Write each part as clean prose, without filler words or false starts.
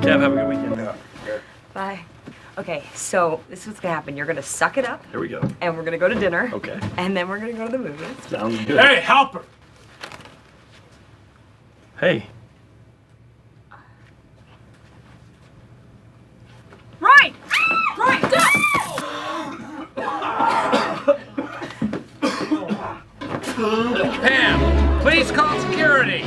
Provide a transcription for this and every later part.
Deb, have a good weekend. Yeah. Bye. Okay, so this is what's gonna happen. You're gonna suck it up. Here we go. And we're gonna go to dinner. Okay. And then we're gonna go to the movies. Sounds good. Hey, helper! Hey. Right! Right! Pam, please call security.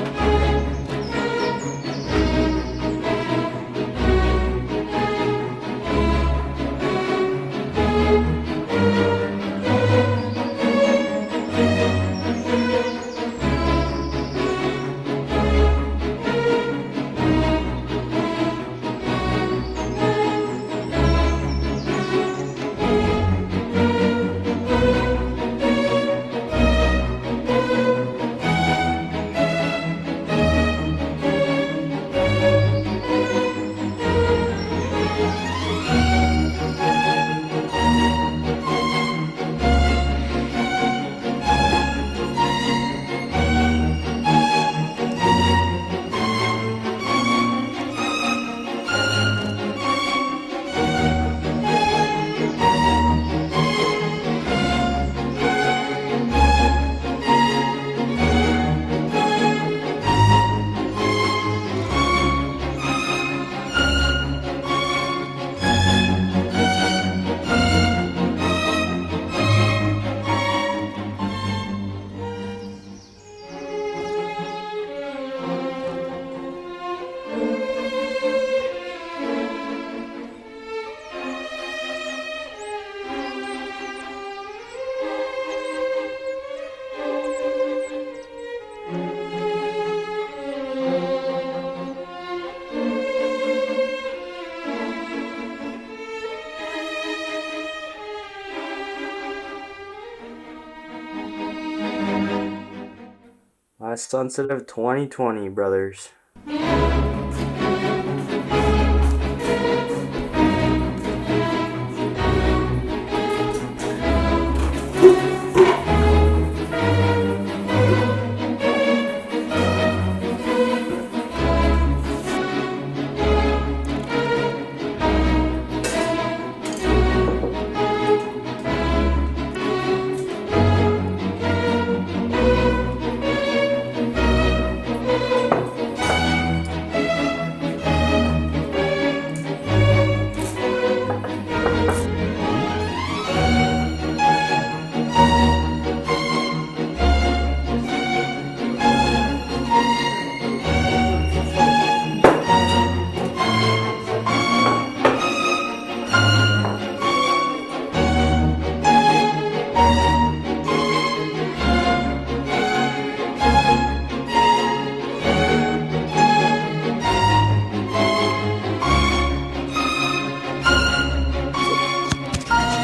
Last sunset of 2020, brothers.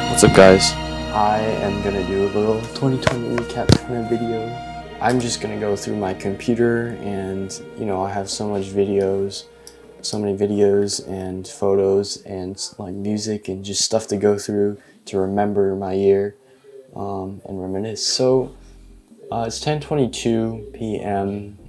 What's up, guys? I am gonna do a little 2020 recap kind of video. I'm just gonna go through my computer and, you know, I have so many videos and photos and like music and just stuff to go through to remember my year and reminisce. So it's 10:22 p.m.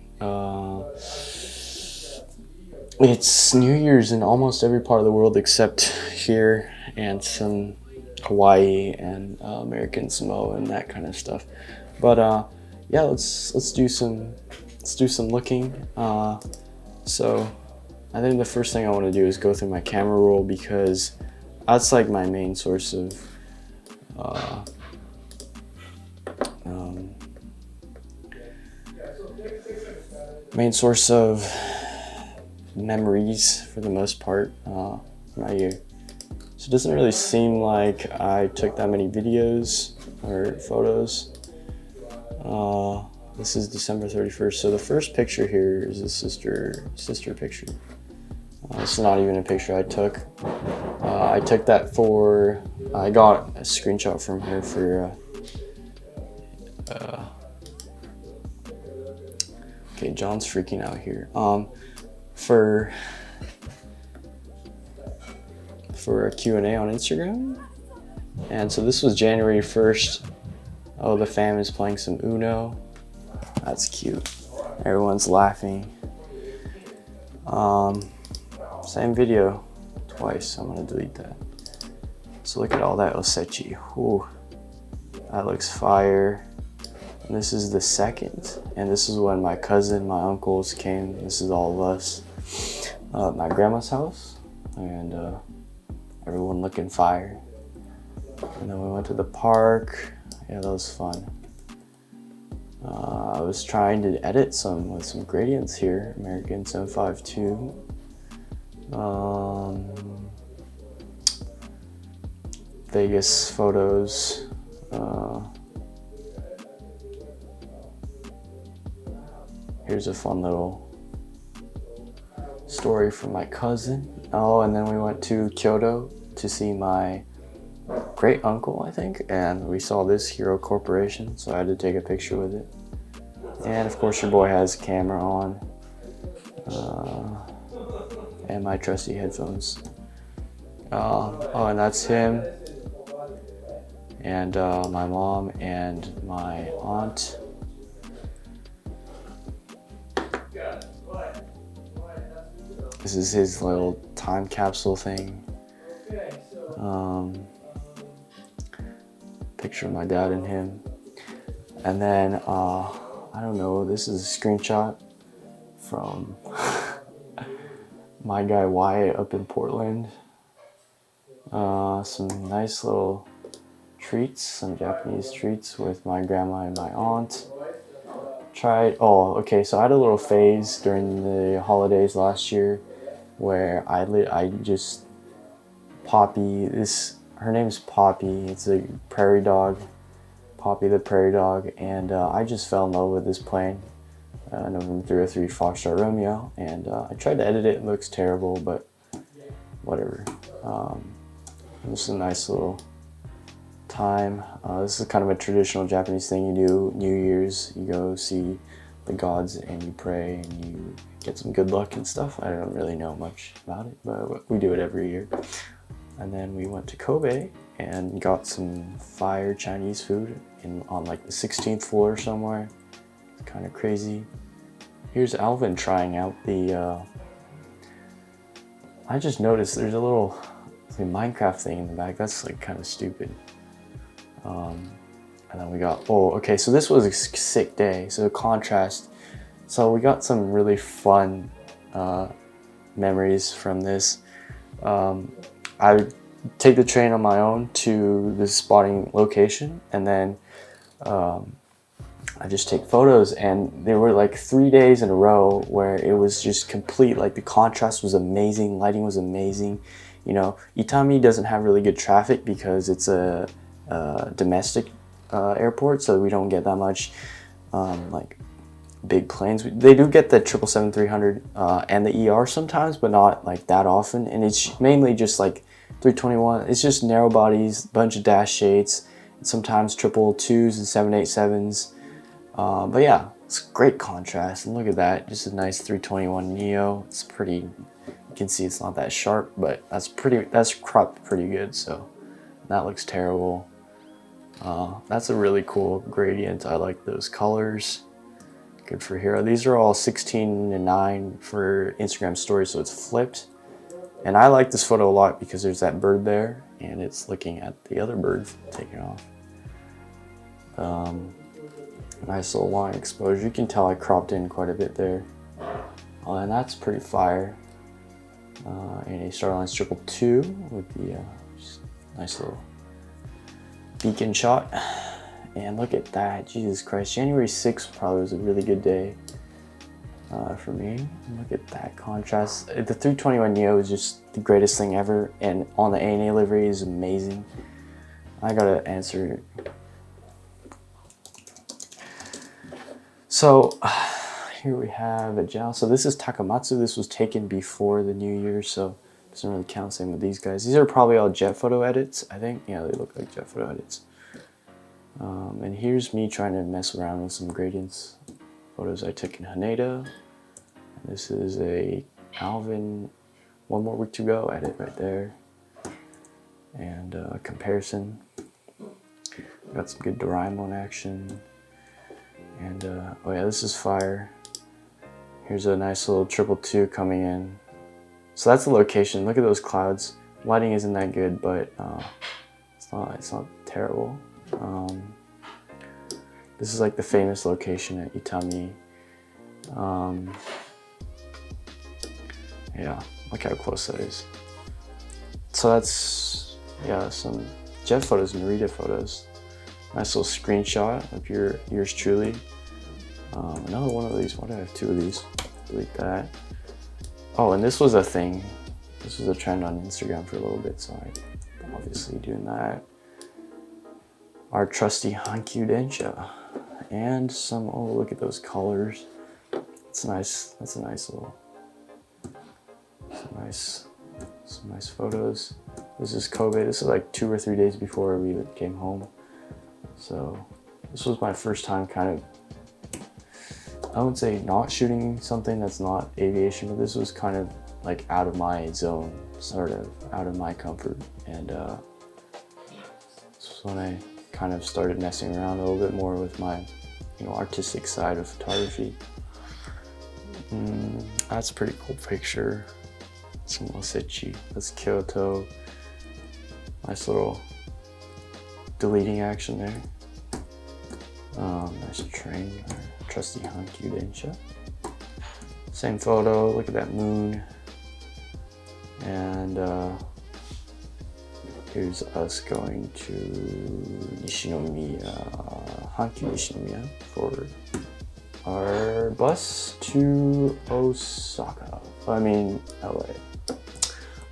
It's New Year's in almost every part of the world except here and some Hawaii and American Samoa and that kind of stuff. But yeah, let's do some looking. So I think the first thing I want to do is go through my camera roll because that's like my main source of memories for the most part my year. So it doesn't really seem like I took that many videos or photos. This is December 31st. So the first picture here is a sister picture. It's not even a picture I took. I took that for, I got a screenshot from her for, okay, John's freaking out here. For a Q&A on Instagram. And so this was January 1st. Oh, the fam is playing some Uno. That's cute. Everyone's laughing. Same same video twice. I'm gonna delete that. So look at all that osechi. Ooh, that looks fire. And this is the second, and this is when my cousin, my uncles came. This is all of us at my grandma's house, and everyone looking fire. And then we went to the park. Yeah, that was fun. I was trying to edit with some gradients here. American 752. Vegas photos. Here's a fun little story from my cousin. Oh, and then we went to Kyoto to see my great uncle, I think, and we saw this Hero Corporation, so I had to take a picture with it. And of course your boy has a camera on, and my trusty headphones. Oh, and that's him, and my mom and my aunt. This is his little time capsule thing. Picture of my dad and him. And then, I don't know, this is a screenshot from my guy Wyatt up in Portland. Some nice little treats, some Japanese treats with my grandma and my aunt. Okay, so I had a little phase during the holidays last year where I just, Poppy, her name's Poppy, it's a prairie dog, Poppy the prairie dog, and I just fell in love with this plane, November 303 Foxtrot Romeo, and I tried to edit it. It looks terrible, but whatever. This is a nice little time. This is kind of a traditional Japanese thing you do. New Year's, you go see the gods and you pray and you get some good luck and stuff. I don't really know much about it, but we do it every year. And then we went to Kobe and got some fire Chinese food on like the 16th floor somewhere. It's kind of crazy. Here's Alvin trying out the, I just noticed there's a little Minecraft thing in the back. That's like kind of stupid. And then we got, okay, so this was a sick day, so contrast. So we got some really fun memories from this. I take the train on my own to the spotting location, and then I just take photos, and there were like 3 days in a row where it was just complete, like the contrast was amazing, lighting was amazing. You know, Itami doesn't have really good traffic because it's a domestic airport, so we don't get that much like big planes. They do get the 777-300 and the ER sometimes, but not like that often, and it's mainly just like 321. It's just narrow bodies, bunch of dash 8s, sometimes 222s and 787s. But yeah, it's great contrast, and look at that, just a nice 321 Neo. It's pretty, you can see it's not that sharp, but that's cropped pretty good, so that looks terrible. That's a really cool gradient. I like those colors. Good for Hero. These are all 16:9 for Instagram stories, so it's flipped. And I like this photo a lot because there's that bird there, and it's looking at the other bird taking off. Nice little long exposure. You can tell I cropped in quite a bit there. And that's pretty fire. And a Starlines 222 with the just nice little beacon shot. And look at that, Jesus Christ. January 6th probably was a really good day for me. Look at that contrast. The 321 Neo is just the greatest thing ever, and on the ANA livery is amazing. I gotta answer. So here we have a JAL. So this is Takamatsu. This was taken before the New Year, so it doesn't really count. Same with these guys. These are probably all jet photo edits, I think. Yeah, they look like jet photo edits. And here's me trying to mess around with some gradients. Photos I took in Haneda. This is a Alvin One More Week to Go edit right there. And comparison. Got some good Doraemon action. And oh yeah, this is fire. Here's a nice little 222 coming in. So that's the location. Look at those clouds. Lighting isn't that good, but it's not terrible. This is like the famous location at Itami. Yeah, look how close that is. So that's, yeah, some jet photos, Narita photos. Nice little screenshot of yours truly. Another one of these. Why do I have two of these? Delete that. Oh, and this was a thing. This was a trend on Instagram for a little bit, so I'm obviously doing that. Our trusty Hankyu Densha. And some, oh, look at those colors. It's nice. That's a nice little, some nice photos. This is Kobe. This is like 2 or 3 days before we came home. So this was my first time kind of, I would say not shooting something that's not aviation, but this was kind of like out of my zone, sort of out of my comfort. And this was when I kind of started messing around a little bit more with my, artistic side of photography. That's a pretty cool picture. Some Osechi. That's Kyoto. Nice little deleting action there. Nice train. Our trusty Hankyu Densha. Same photo. Look at that moon. And here's us going to Nishinomiya, Hankyu Nishinomiya, for our bus to Osaka. I mean, LA.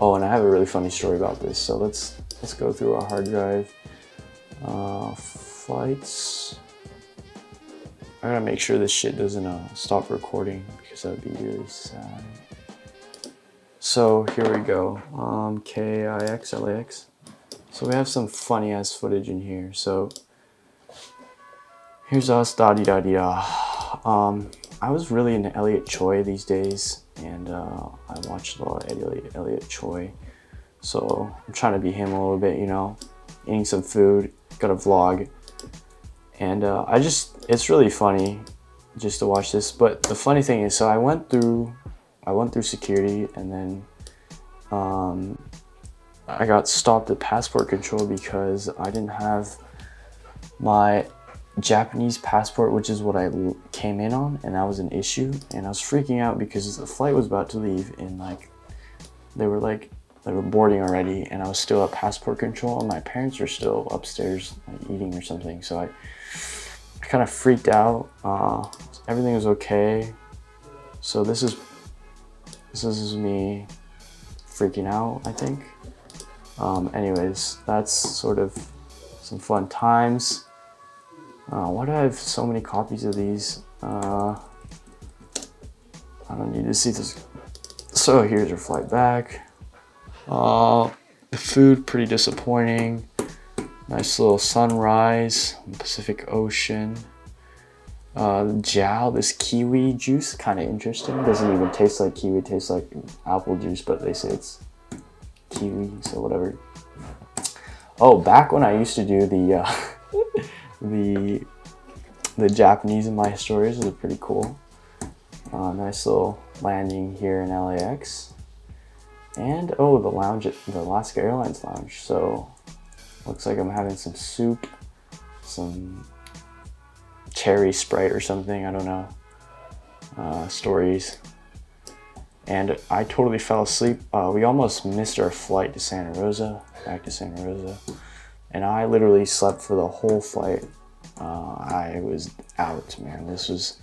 Oh, and I have a really funny story about this. So let's go through our hard drive. Flights. I gotta make sure this shit doesn't stop recording because that would be really sad. So here we go. KIX, LAX. So we have some funny ass footage in here. So here's us, da-di-da-di-da. I was really into Elliot Choi these days, and I watched a lot of Elliot Choi. So I'm trying to be him a little bit, eating some food, got a vlog. And it's really funny just to watch this. But the funny thing is, so I went through security, and then I got stopped at passport control because I didn't have my Japanese passport, which is what I came in on, and that was an issue. And I was freaking out because the flight was about to leave, and they were boarding already, and I was still at passport control, and my parents were still upstairs eating or something. So I kind of freaked out. Everything was okay. So this is me freaking out, I think. Anyways, that's sort of some fun times. Why do I have so many copies of these? I don't need to see this. So here's our flight back. The food, pretty disappointing. Nice little sunrise, Pacific Ocean. Jiao, this kiwi juice, kind of interesting. Doesn't even taste like kiwi, it tastes like apple juice, but they say it's kiwi, so whatever. Oh, back when I used to do the Japanese in my stories, was pretty cool. Nice little landing here in LAX. And oh, the lounge at the Alaska Airlines lounge. So looks like I'm having some soup, some cherry Sprite or something, I don't know. Stories. And I totally fell asleep. We almost missed our flight to Santa Rosa, back to Santa Rosa. And I literally slept for the whole flight. I was out, man. This is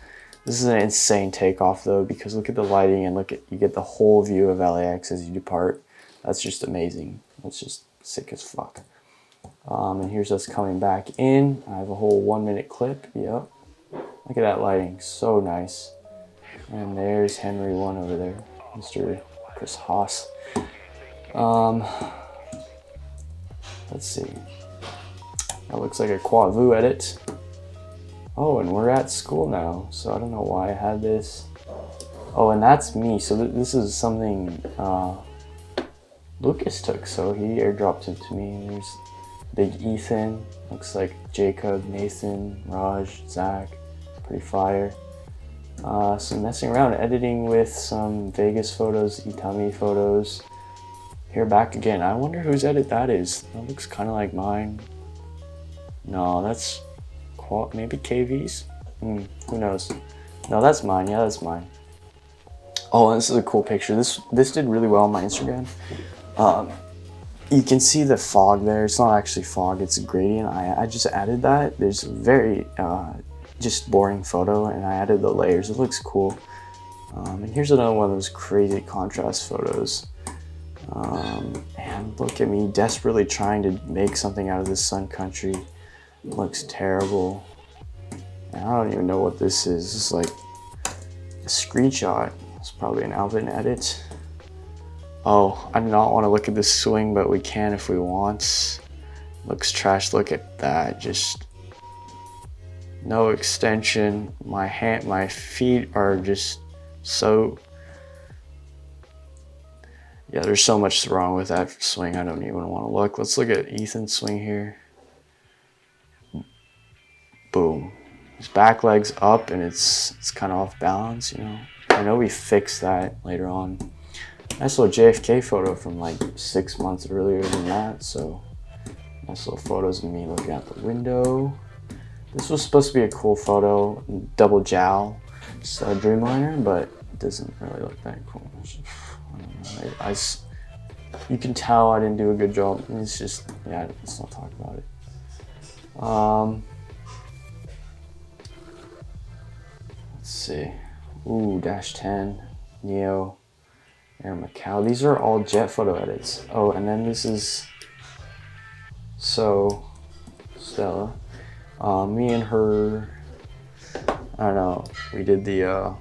an insane takeoff though, because look at the lighting and you get the whole view of LAX as you depart. That's just amazing. That's just sick as fuck. And here's us coming back in. I have a whole 1 minute clip. Yep. Look at that lighting, so nice. And there's Henry 1 over there, Mr. Chris Haas. Let's see. That looks like a Quad Vu edit. Oh, and we're at school now, so I don't know why I had this. Oh, and that's me. So this is something Lucas took. So he airdropped it to me. There's Big Ethan. Looks like Jacob, Nathan, Raj, Zach. Pretty fire. some messing around, editing with some Vegas photos, Itami photos. Here back again. I wonder whose edit that is. That looks kind of like mine. No, that's maybe KV's. Who knows? No, that's mine. Yeah, that's mine. Oh, and this is a cool picture. This did really well on my Instagram. You can see the fog there. It's not actually fog, it's a gradient. I just added that. There's a very just boring photo, and I added the layers. It looks cool. And here's another one of those crazy contrast photos. And look at me desperately trying to make something out of this sun country. It looks terrible. And I don't even know what this is. It's like a screenshot. It's probably an Alvin edit. Oh, I do not want to look at this swing, but we can if we want. Looks trash. Look at that. Just no extension. My feet are just so. Yeah, there's so much wrong with that swing. I don't even want to look. Let's look at Ethan's swing here. Boom. His back leg's up and it's kind of off balance, you know. I know we fixed that later on. Nice little JFK photo from like 6 months earlier than that. So nice little photos of me looking out the window. This was supposed to be a cool photo, double jowl Dreamliner, but it doesn't really look that cool. I don't know. You can tell I didn't do a good job. It's just, yeah, let's not talk about it. Let's see. Ooh, Dash 10, Neo, Air Macau. These are all jet photo edits. Oh, and then this is Stella. Me and her, I don't know, we did the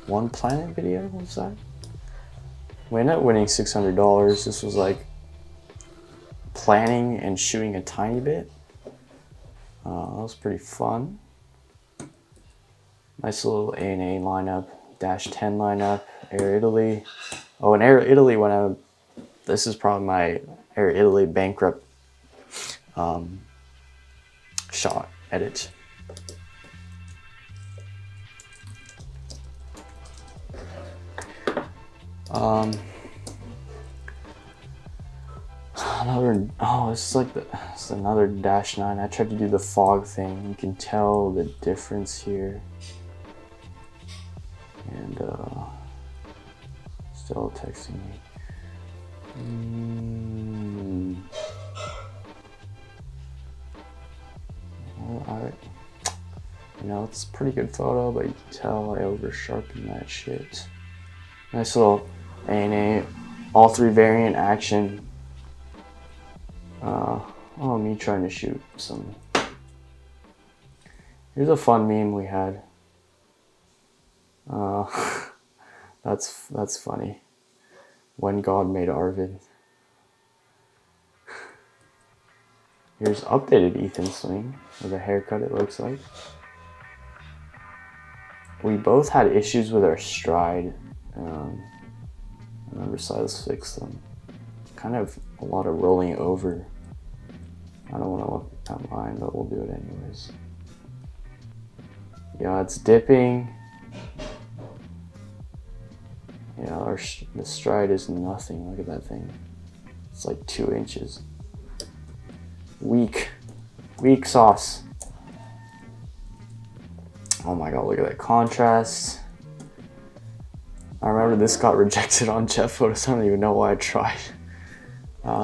One Planet video, what was that? We ended up winning $600. This was like planning and shooting a tiny bit. That was pretty fun. Nice little A&A lineup, Dash 10 lineup, Air Italy. Oh, and Air Italy this is probably my Air Italy bankrupt shot edit. It's another Dash 9. I tried to do the fog thing. You can tell the difference here. And still texting me. Well, it's a pretty good photo, but you can tell I over sharpened that shit. Nice little A&A, all 3 variant action. Me trying to shoot some. Here's a fun meme we had. That's funny. When God made Arvid. Here's updated Ethan swing with a haircut, it looks like. We both had issues with our stride. Remember Silas fixed them. Kind of a lot of rolling over. I don't want to look at mine, but we'll do it anyways. Yeah, it's dipping. Yeah, the stride is nothing. Look at that thing. It's like 2 inches. Weak sauce. Oh my god, look at that contrast. I remember this got rejected on Jet Photos. I don't even know why I tried.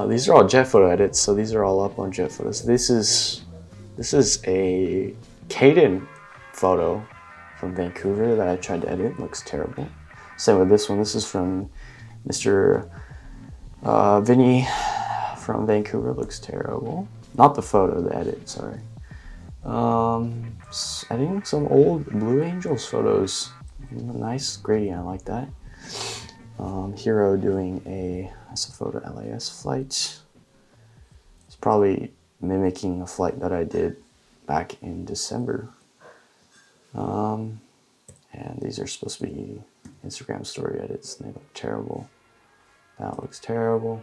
These are all Jet Photo edits, so these are all up on Jet Photos. This is a Caden photo from Vancouver that I tried to edit. It looks terrible. Same with this one. This is from Mr. Vinny from Vancouver. It looks terrible. Not the photo, the edit, sorry. I think some old Blue Angels photos. Nice gradient, I like that. Hero doing a photo LAS flight. It's probably mimicking a flight that I did back in December. And these are supposed to be Instagram story edits. They look terrible. That looks terrible.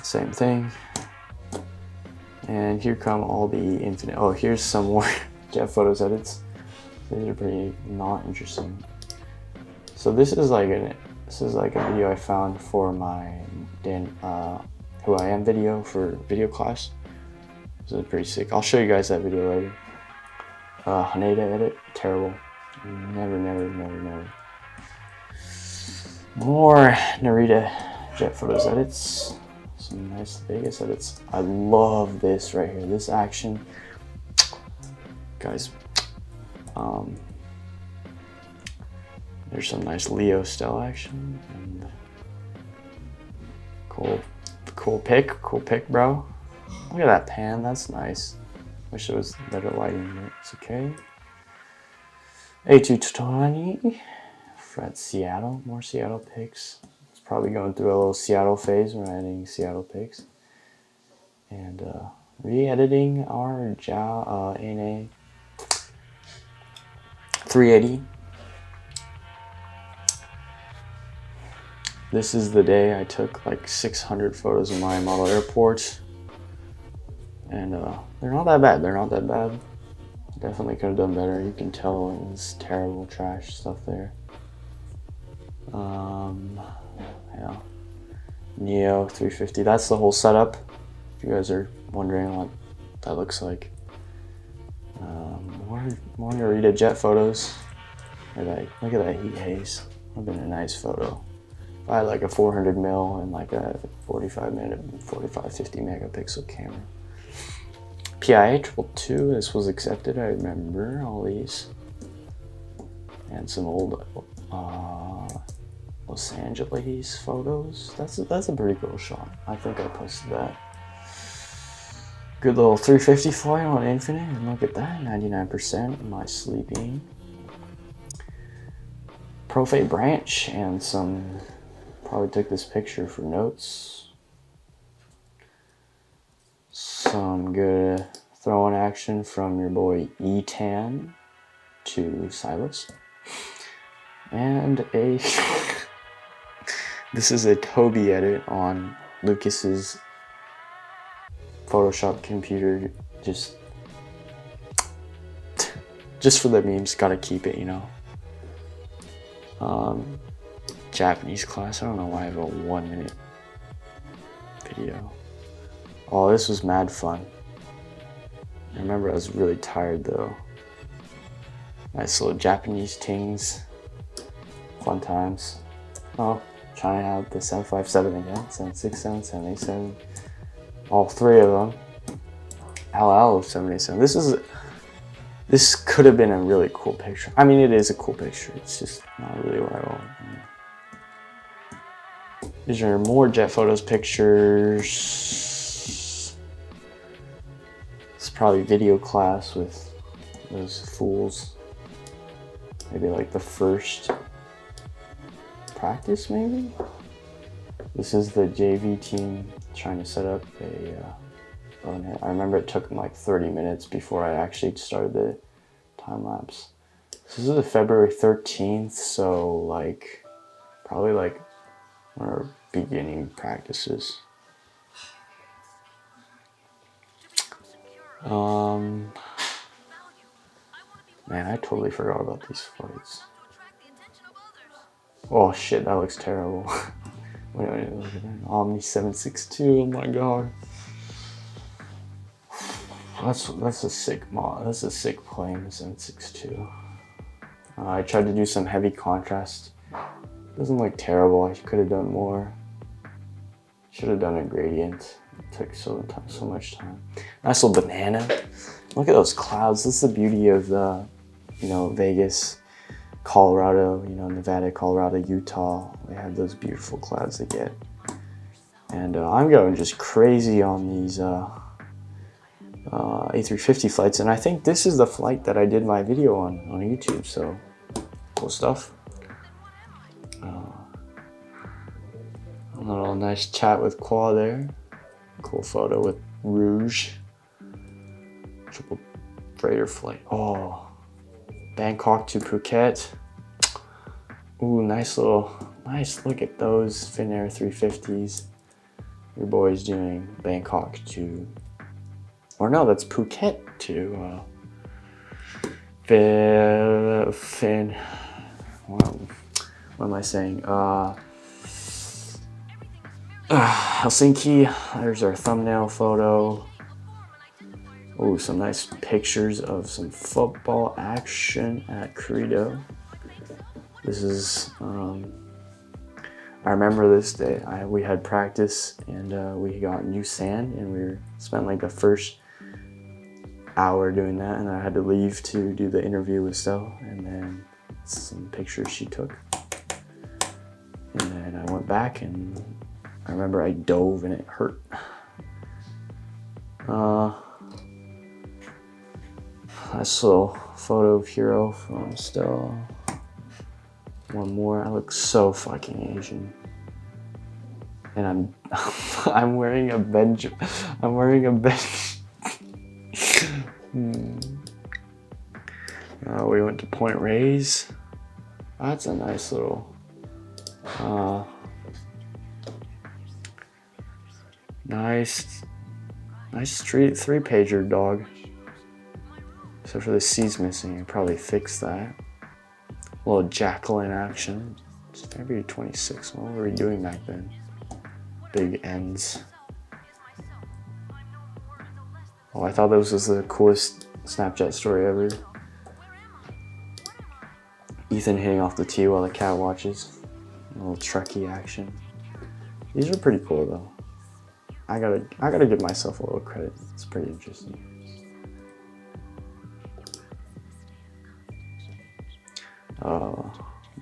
Same thing. And here come all the infinite. Oh, here's some more Jet Photos edits. These are pretty not interesting. So this is like a video I found for my Who I Am video for video class. This is pretty sick. I'll show you guys that video later. Haneda edit, terrible. Never. More Narita Jet Photos edits. Some nice Vegas edits. I love this right here. This action, guys. There's some nice Leo style action and cool pick, bro. Look at that pan. That's nice. Wish there was better lighting, but it's okay. A220. Fred Seattle. More Seattle pics. It's probably going through a little Seattle phase when we're editing Seattle pics. And re-editing our ANA 380. This is the day I took like 600 photos of my model airports. And they're not that bad. Definitely could have done better. You can tell it was terrible trash stuff there. Yeah. Neo 350. That's the whole setup. If you guys are wondering what that looks like. More Narita jet photos. Look at that heat haze. Would have been a nice photo. If I had like a 400 mil and like a 50 megapixel camera. PIA 222, this was accepted, I remember all these. And some old Los Angeles photos. That's a pretty cool shot. I think I posted that. Good little 350 flight on Infinite, and look at that, 99%. My sleeping. Profate branch and some. Probably took this picture for notes. Some good throwing action from your boy Etan to Silas. And this is a Toby edit on Lucas's Photoshop computer. Just for the memes, gotta keep it, you know. Japanese class. I don't know why I have a 1 minute video. Oh, this was mad fun. I remember I was really tired though. Nice little Japanese things. Fun times. Oh, trying out the 757 again. 767, 787. All three of them. LL 787. This could have been a really cool picture. I mean, it is a cool picture. It's just not really what I want. These are more jet photos pictures. It's probably video class with those fools. Maybe like the first practice, maybe? This is the JV team trying to set up a bonehead. I remember it took them like 30 minutes before I actually started the time lapse. This is the February 13th, so like probably like our beginning practices. Man, I totally forgot about these flights. Oh shit, that looks terrible. Wait, look at that. Omni 762, oh my god. That's a sick mod. That's a sick plane, 762. I tried to do some heavy contrast. Doesn't look terrible. I could have done more. Should have done a gradient. It took so much time. Nice little banana. Look at those clouds. This is the beauty of the, Vegas, Colorado, Nevada, Colorado, Utah. They have those beautiful clouds they get. And I'm going just crazy on these A350 flights. And I think this is the flight that I did my video on YouTube. So cool stuff. A little nice chat with Qua there. Cool photo with Rouge. Triple freighter flight. Oh, Bangkok to Phuket. Ooh, nice look at those Finnair 350s. Your boy's doing Bangkok to, or no, that's Phuket to What am I saying? Helsinki. There's our thumbnail photo. Oh, some nice pictures of some football action at Credo. This is, I remember this day. We had practice and we got new sand and we spent like the first hour doing that, and I had to leave to do the interview with Stell, and then some pictures she took. And then I went back and I remember I dove and it hurt. Nice little photo of Hero from Stell. One more. I look so fucking Asian. And I'm wearing a bench. I'm wearing a bench. We went to Point Reyes. That's a nice little nice three-pager dog. Except for the C's missing. I probably fixed that. A little Jacqueline action. It's February 26th. What were we doing back then? Big ends. Oh, I thought this was the coolest Snapchat story ever. Ethan hitting off the tee while the cat watches. A little Trekkie action. These are pretty cool though. I gotta give myself a little credit. It's pretty interesting.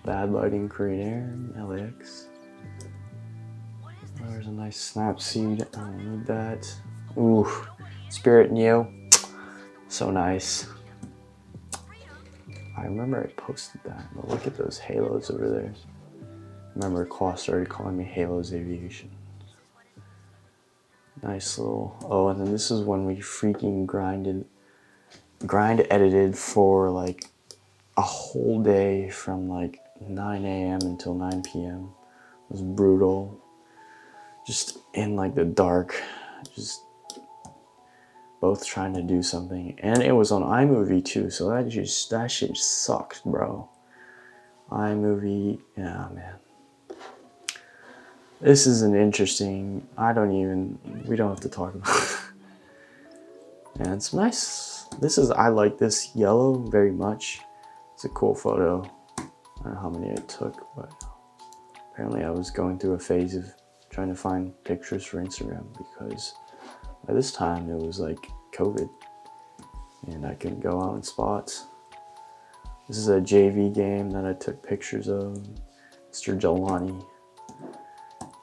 Bad lighting, Korean Air, LAX. There's a nice snap seed. I don't need that. Ooh, Spirit Neo. So nice. I remember I posted that, but look at those halos over there. I remember Claw started calling me Halos Aviation. Nice little, oh, and then this is when we freaking grind edited for like a whole day from like 9 a.m. until 9 p.m. It was brutal. Just in like the dark, just both trying to do something. And it was on iMovie too, so that shit sucks, bro. iMovie, yeah, man. This is an interesting, we don't have to talk about it. And it's nice. I like this yellow very much. It's a cool photo. I don't know how many I took, but apparently I was going through a phase of trying to find pictures for Instagram because by this time it was like COVID and I couldn't go out in spots. This is a JV game that I took pictures of. Mr. Jelani,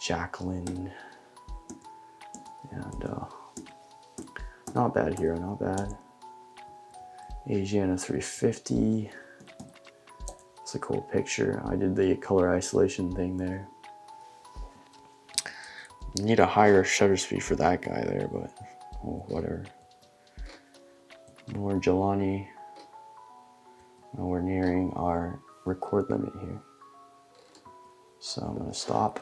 Jacqueline, and not bad here, not bad. Asiana 350. It's a cool picture. I did the color isolation thing there. You need a higher shutter speed for that guy there, but oh, whatever. More Jelani. Now we're nearing our record limit here. So I'm gonna stop.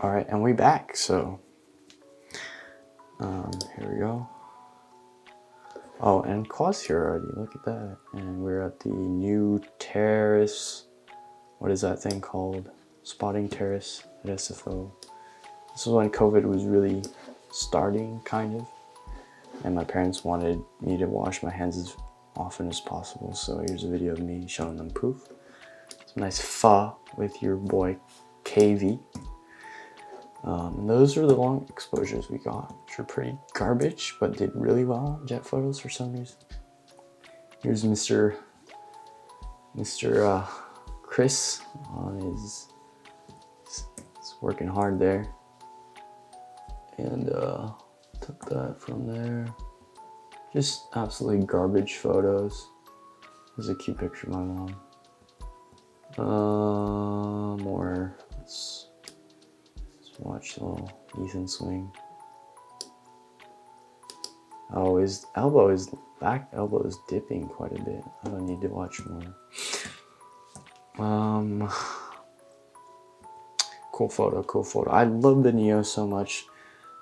All right, and we back, so here we go. Oh, and Claw's here already, look at that. And we're at the new terrace. What is that thing called? Spotting terrace at SFO. This was when COVID was really starting, kind of. And my parents wanted me to wash my hands as often as possible. So here's a video of me showing them proof. Some nice pho with your boy KV. And those are the long exposures we got, which are pretty garbage, but did really well on jet photos for some reason. Here's Mr. Chris on he's working hard there. And took that from there. Just absolutely garbage photos. There's a cute picture of my mom. More. Let's watch the little Ethan swing. Oh, his back elbow is dipping quite a bit. I don't need to watch more. Cool photo. I love the Neo so much.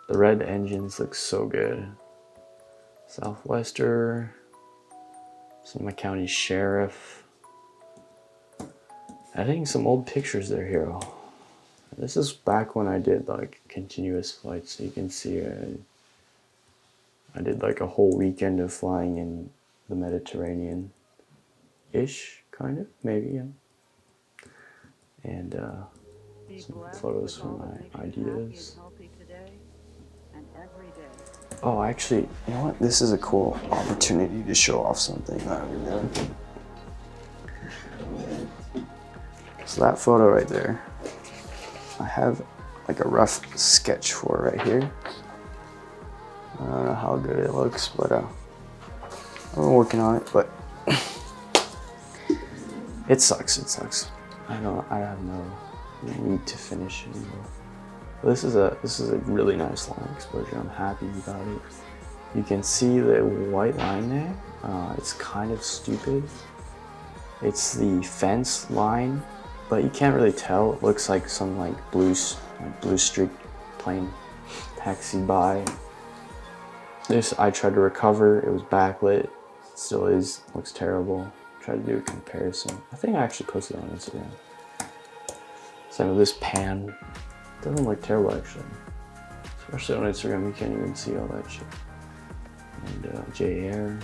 The red engines look so good. Southwester. Sonoma County Sheriff. Adding some old pictures there, Hero. This is back when I did like continuous flights, so you can see I did like a whole weekend of flying in the Mediterranean-ish, kind of, maybe, yeah. And some photos from my ideas. Oh, actually, you know what? This is a cool opportunity to show off something that we're doing. So that photo right there, I have like a rough sketch for right here. I don't know how good it looks, but I'm working on it, but it sucks. I have no need to finish anymore. This is a really nice long exposure. I'm happy about it. You can see the white line there. It's kind of stupid. It's the fence line, but you can't really tell. It looks like some like blue streak plane taxi by. This I tried to recover. It was backlit. It still is. Looks terrible. Tried to do a comparison. I think I actually posted it on Instagram. Same with this pan. Doesn't look terrible actually. Especially on Instagram, you can't even see all that shit. And J-Air.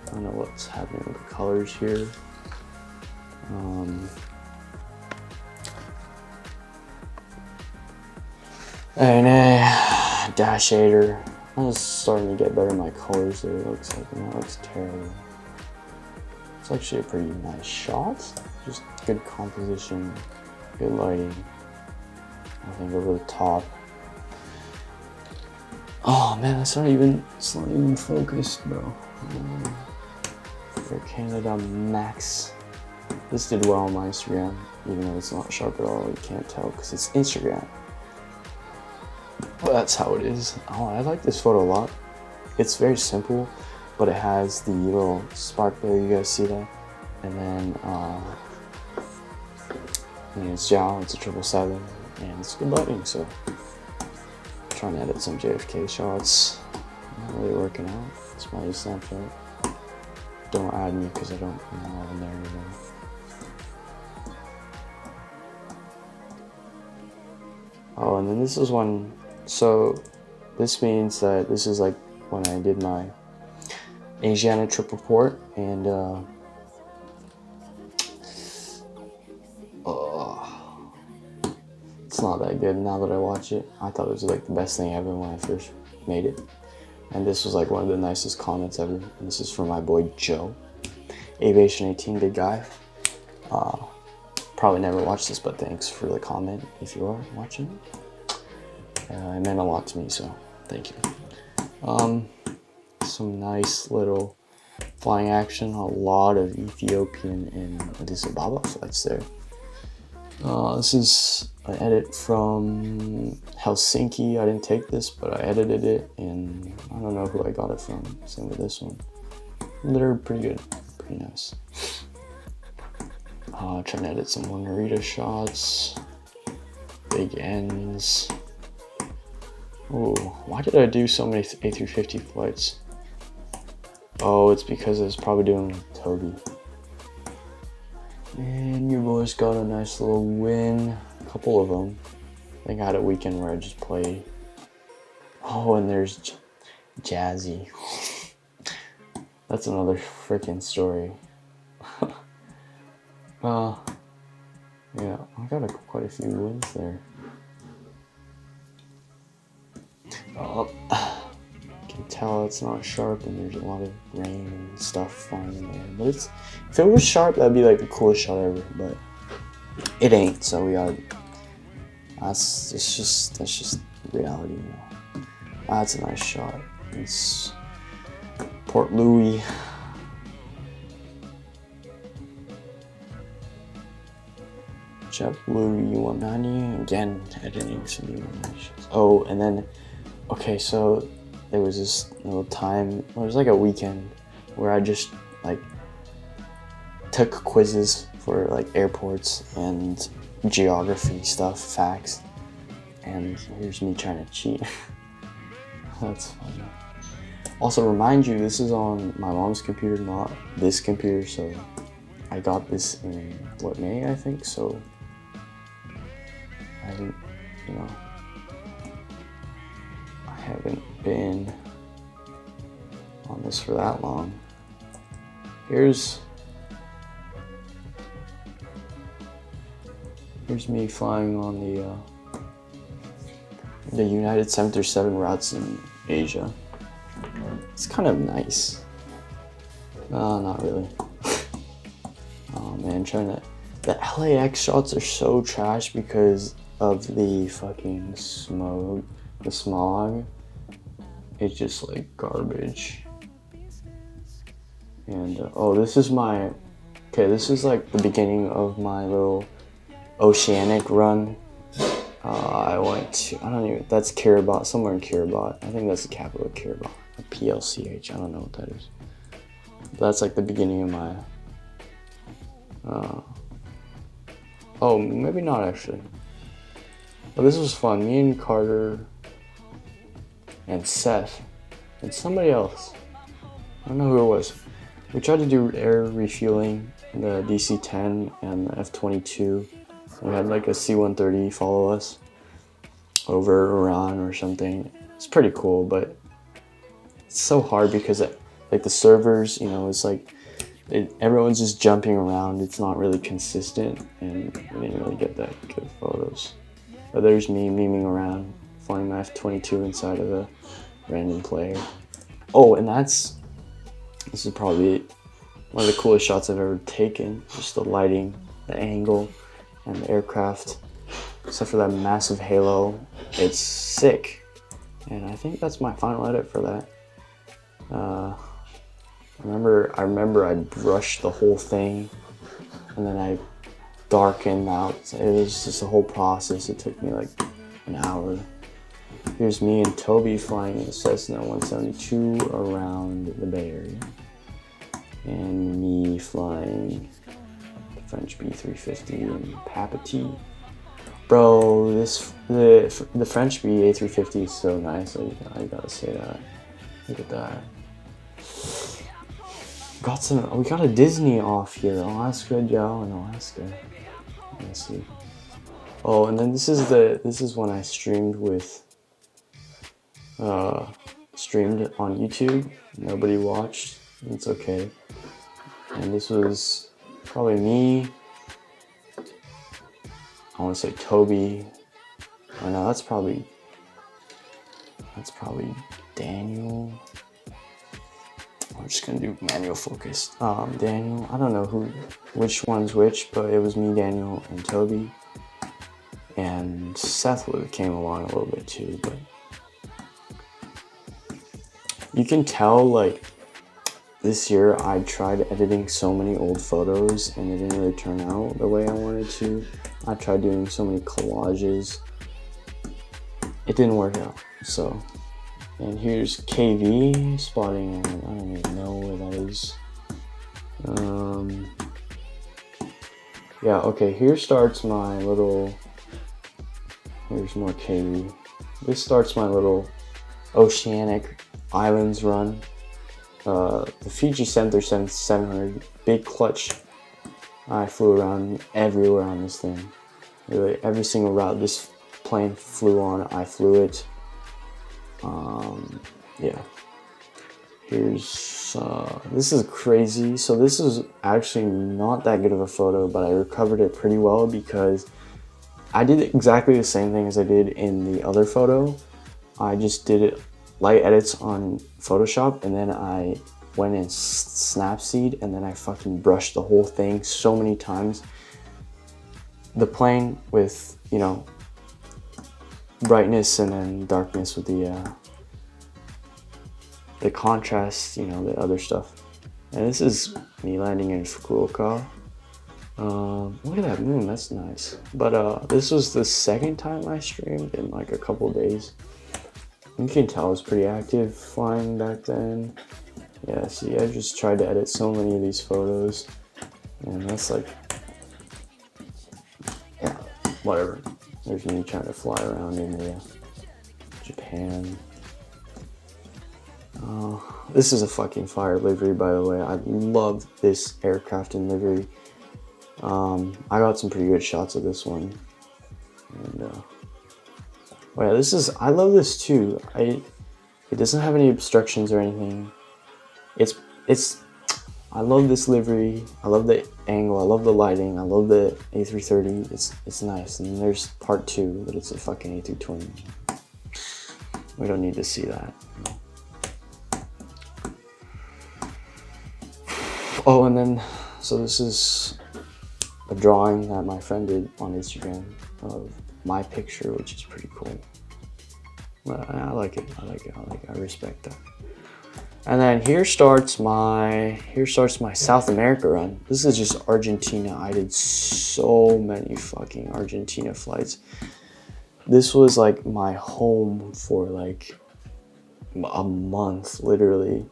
I don't know what's happening with the colors here. And Dash 8er. I'm just starting to get better in my colors there, it looks like. And that looks terrible. It's actually a pretty nice shot. Just good composition, good lighting. Nothing over the top. Oh man, it's not even focused, bro. Air Canada Max. This did well on my Instagram, even though it's not sharp at all. You can't tell because it's Instagram. But that's how it is. Oh, I like this photo a lot. It's very simple, but it has the little spark there. You guys see that? And then it's Jiao. It's a 777, and it's good lighting. So, I'm trying to edit some JFK shots. Not really working out. It's my Snapchat. Don't add me because I don't know in there anymore. Oh, and then this is one. So this means that this is like when I did my Asiana trip report, and it's not that good now that I watch it. I thought it was like the best thing ever when I first made it. And this was like one of the nicest comments ever. And this is from my boy Joe, Aviation 18, big guy. Probably never watched this, but thanks for the comment if you are watching. It meant a lot to me, so thank you. Some nice little flying action. A lot of Ethiopian and Addis Ababa flights there. This is an edit from Helsinki. I didn't take this, but I edited it, and I don't know who I got it from. Same with this one. They're pretty good, pretty nice. Trying to edit some Margarita shots. Big ends. Oh, why did I do so many A350 flights? Oh, it's because I was probably doing Toby. And your boys got a nice little win. A couple of them. I think I had a weekend where I just played. Oh, and there's Jazzy. That's another freaking story. Yeah, I got quite a few wins there. You can tell it's not sharp, and there's a lot of rain and stuff flying in there. But if it was sharp, that'd be like the coolest shot ever. But it ain't, so we got. That's just reality, you know. That's a nice shot. It's Port Louis. JetBlue U190, again, editing some U190s. Oh, and then, okay, so there was this little time, it was like a weekend where I just like took quizzes for like airports and geography stuff, facts, and here's me trying to cheat. That's funny. Also, remind you, this is on my mom's computer, not this computer, so I got this in, what, May, I think, so I haven't, you know, I haven't been on this for that long. Here's me flying on the United 737 routes in Asia. It's kind of nice. Not really. Oh man, the LAX shots are so trash because of the fucking smoke, the smog. It's just like garbage. And oh, this is like the beginning of my little oceanic run. I went to, that's Kiribati, somewhere in Kiribati. I think that's the capital of Kiribati. PLCH, I don't know what that is. But that's like the beginning of my, oh, maybe not actually. But this was fun. Me and Carter and Seth and somebody else. I don't know who it was. We tried to do air refueling, the DC-10 and the F-22. We had like a C-130 follow us over Iran or something. It's pretty cool, but it's so hard because like the servers, you know, it's like everyone's just jumping around. It's not really consistent, and we didn't really get that good photos. But there's me memeing around, flying my F-22 inside of a random player. Oh, and this is probably one of the coolest shots I've ever taken. Just the lighting, the angle, and the aircraft. Except for that massive halo, it's sick. And I think that's my final edit for that. I remember I brushed the whole thing, and then I darkened out. It was just a whole process. It took me like an hour. Here's me and Toby flying in a Cessna 172 around the Bay Area, and me flying the French B350 in Papeete. Bro, the French BA350 is so nice. I gotta say that. Look at that. We got a Disney off here. Alaska Joe in Alaska. Let's see. Oh, and then this is when I streamed on YouTube. Nobody watched. It's okay. And this was probably me. I want to say Toby. Oh no, that's probably Daniel. I'm just gonna do manual focus. Daniel, I don't know which one's which, but it was me, Daniel, and Toby. And Seth came along a little bit too, but you can tell like this year I tried editing so many old photos and it didn't really turn out the way I wanted to. I tried doing so many collages. It didn't work out, so. And here's KV spotting, I don't even know where that is. Yeah, okay, here starts my little, here's more KV. This starts my little oceanic islands run. The Fiji 737-700, big clutch. I flew around everywhere on this thing. Really, every single route this plane flew on, I flew it. Yeah. Here's, this is crazy. So this is actually not that good of a photo, but I recovered it pretty well because I did exactly the same thing as I did in the other photo. I just did it light edits on Photoshop, and then I went in Snapseed, and then I fucking brushed the whole thing so many times. The plane with, you know, brightness and then darkness with the contrast, you know, the other stuff. And this is me landing in Fukuoka. Look at that moon, that's nice. But this was the second time I streamed in like a couple days. You can tell I was pretty active flying back then. Yeah, see, I just tried to edit so many of these photos, and that's like, yeah, whatever. There's me trying to fly around in Japan. This is a fucking fire livery, by the way. I love this aircraft in livery. I got some pretty good shots of this one. And, oh yeah, I love this too. It doesn't have any obstructions or anything. I love this livery. I love the angle. I love the lighting. I love the A330. It's nice. And there's part 2, but it's a fucking A320. We don't need to see that. Oh, and then, so this is a drawing that my friend did on Instagram of my picture, which is pretty cool. I like it. I respect that. And then here starts my South America run. This is just Argentina. I did so many fucking Argentina flights. This was like my home for like a month, literally.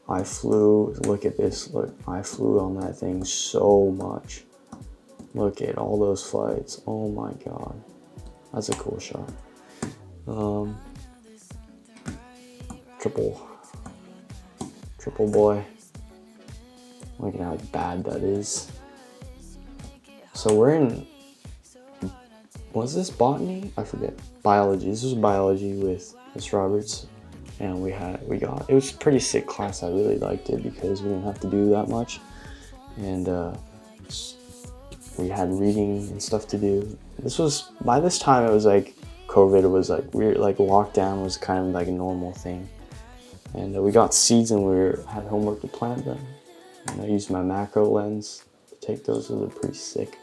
I flew, look at this, look, I flew on that thing so much. Look at all those flights. Oh my God. That's a cool shot. Triple boy. Look at how bad that is. So we're in, was this botany? I forget. Biology. This was biology with Miss Roberts. And it was a pretty sick class. I really liked it because we didn't have to do that much. And we had reading and stuff to do. By this time it was like COVID was like weird, like lockdown was kind of like a normal thing. And we got seeds and had homework to plant them. And I used my macro lens to take those. Those are pretty sick.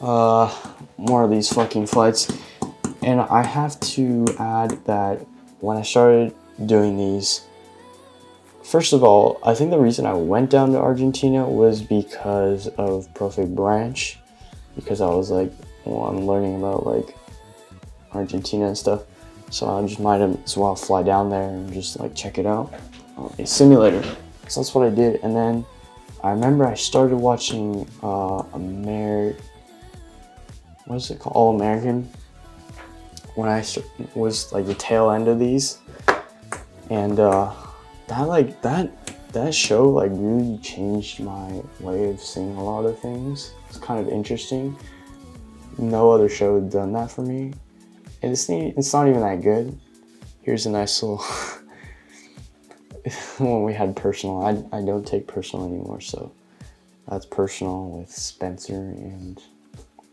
More of these fucking flights. And I have to add that when I started doing these, first of all, I think the reason I went down to Argentina was because of Profe Branch. Because I was like, well, I'm learning about like Argentina and stuff. So I just might as well fly down there and just like check it out on a simulator. So that's what I did. And then I remember I started watching what is it called? All American. When I was like the tail end of these. And that show like really changed my way of seeing a lot of things. It's kind of interesting. No other show had done that for me. And it's not even that good. Here's a nice little when we had personal. I don't take personal anymore, so that's personal with Spencer and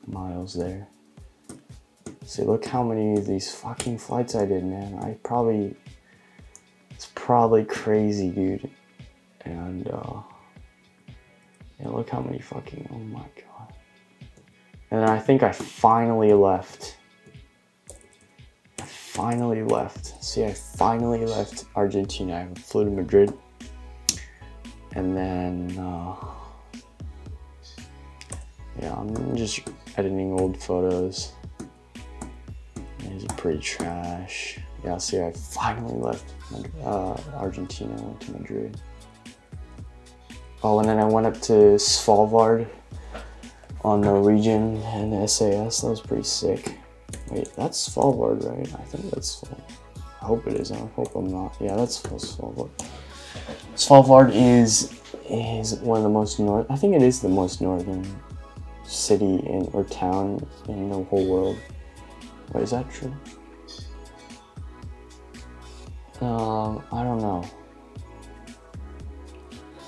Miles there. See, look how many of these fucking flights I did, man. It's probably crazy, dude. And yeah, look how many fucking, oh my God. And I think I finally left. See, I finally left Argentina. I flew to Madrid. And then, yeah, I'm just editing old photos. These are pretty trash. Yeah, see, I finally left Argentina, went to Madrid. Oh, and then I went up to Svalbard on Norwegian and SAS. That was pretty sick. Wait, that's Svalbard, right? I think that's Svalbard. I hope it is. I hope I'm not. Yeah, that's Svalbard. Svalbard is one of the most I think it is the most northern city or town in the whole world. Wait, is that true? I don't know.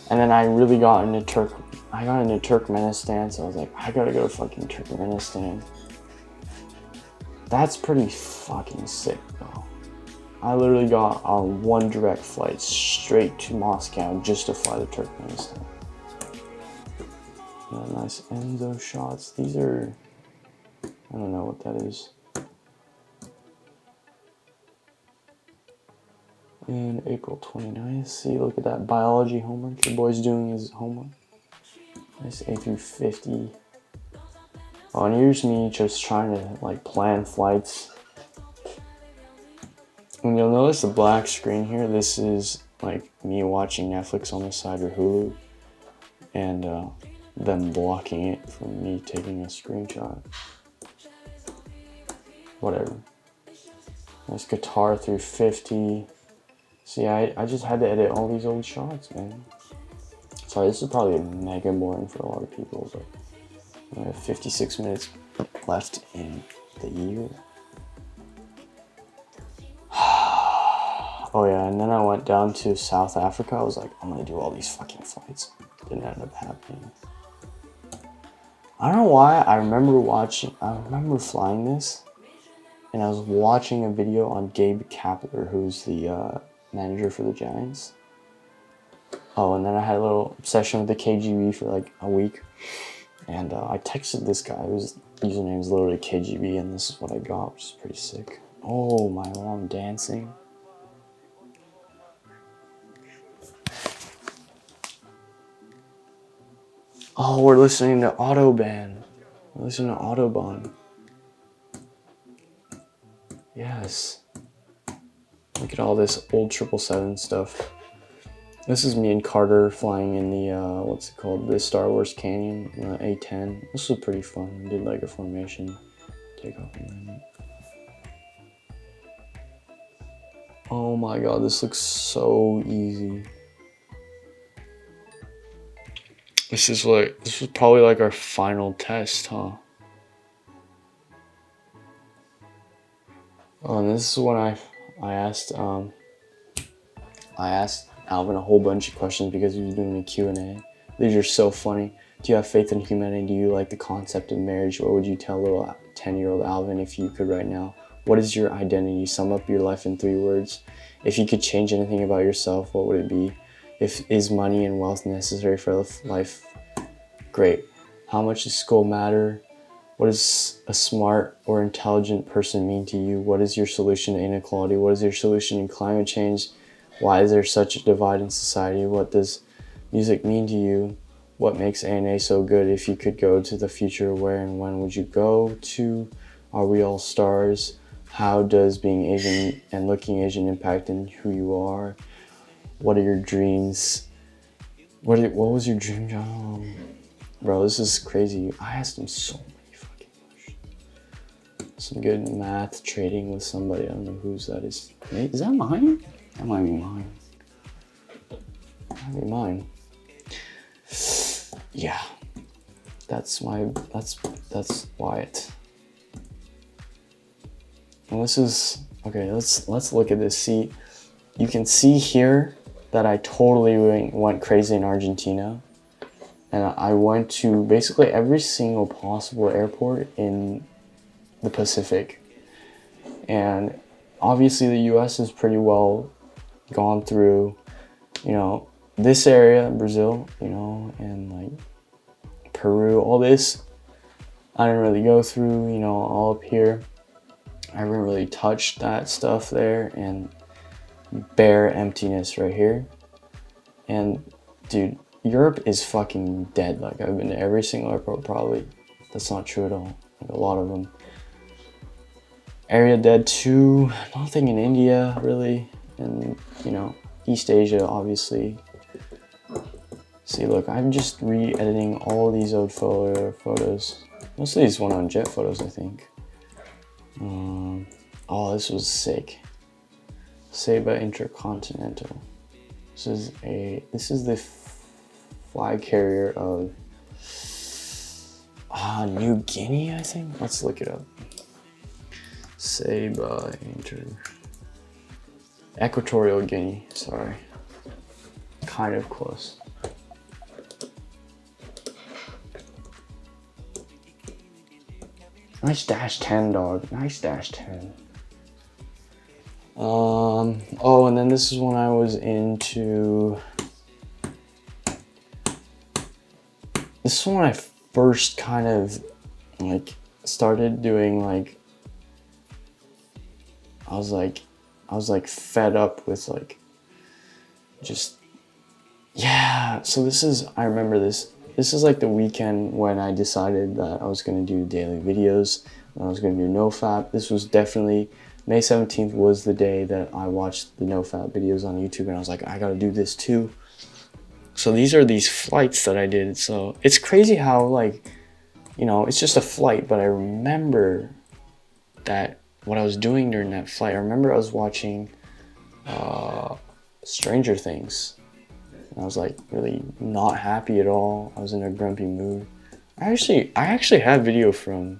And then I really got into Turkmenistan, so I was like, I gotta go to fucking Turkmenistan. That's pretty fucking sick, though. I literally got on one direct flight straight to Moscow just to fly to Turkmenistan. Yeah, nice Enzo shots. These are, I don't know what that is. And April 29th. See, look at that biology homework. Your boy's doing his homework. Nice A350. Oh, and here's me just trying to like plan flights. And you'll notice the black screen here. This is like me watching Netflix on the side or Hulu, and them blocking it from me taking a screenshot. Whatever. Nice Qatar 350. See, I just had to edit all these old shots, man. Sorry, this is probably mega boring for a lot of people, but I have 56 minutes left in the year. Oh yeah, and then I went down to South Africa. I was like, I'm gonna do all these fucking flights. Didn't end up happening. I don't know why. I remember flying this, and I was watching a video on Gabe Kapler, who's the manager for the Giants. Oh, and then I had a little obsession with the KGB for like a week. And I texted this guy whose username is literally KGB, and this is what I got, which is pretty sick. Oh, my mom dancing. Oh, we're listening to Autobahn. We're listening to Autobahn. Yes. Look at all this old 777 stuff. This is me and Carter flying in the, what's it called? The Star Wars Canyon, A-10. This was pretty fun. We did like a formation takeoff and landing. Oh my god, this looks so easy. This was probably like our final test, huh? Oh, and this is when I asked Alvin a whole bunch of questions because he was doing a Q&A. These are so funny. Do you have faith in humanity? Do you like the concept of marriage? What would you tell little 10-year-old Alvin if you could right now? What is your identity? Sum up your life in 3 words. If you could change anything about yourself, what would it be? Is money and wealth necessary for life? Great. How much does school matter? What does a smart or intelligent person mean to you? What is your solution to inequality? What is your solution in climate change? Why is there such a divide in society? What does music mean to you? What makes ANA so good? If you could go to the future, where and when would you go to? Are we all stars? How does being Asian and looking Asian impact in who you are? What are your dreams? What was your dream job? Bro, this is crazy. I asked him so many fucking questions. Some good math trading with somebody. I don't know whose that is. Wait, is that mine? That might be mine. That might be mine. Yeah. That's Wyatt. And this is, okay, let's look at this. See, you can see here that I totally went crazy in Argentina. And I went to basically every single possible airport in the Pacific. And obviously the US is pretty well gone through, this area, Brazil, and like Peru, all this. I didn't really go through, all up here. I haven't really touched that stuff there, and bare emptiness right here. And dude, Europe is fucking dead. Like, I've been to every single airport probably. That's not true at all. Like, a lot of them. Area dead too. Nothing in India really. And, East Asia obviously. See, look, I'm just re-editing all these old photos. Most of these went on Jet Photos, I think. Oh, this was sick. Seba Intercontinental. This is the flag carrier of New Guinea, I think. Let's look it up. Seba Equatorial Guinea, sorry. Kind of close. Nice -10, dog. Nice -10. Oh, and then this is when I was into... This is when I first kind of, started doing, I was fed up with, just... Yeah, so I remember this. This is, the weekend when I decided that I was going to do daily videos, and I was going to do NoFap. This was definitely... May 17th was the day that I watched the NoFap videos on YouTube, and I was like, I gotta do this too. So these are these flights that I did. So it's crazy how, it's just a flight, but I remember that what I was doing during that flight. I remember I was watching Stranger Things. And I was like really not happy at all. I was in a grumpy mood. I actually have video from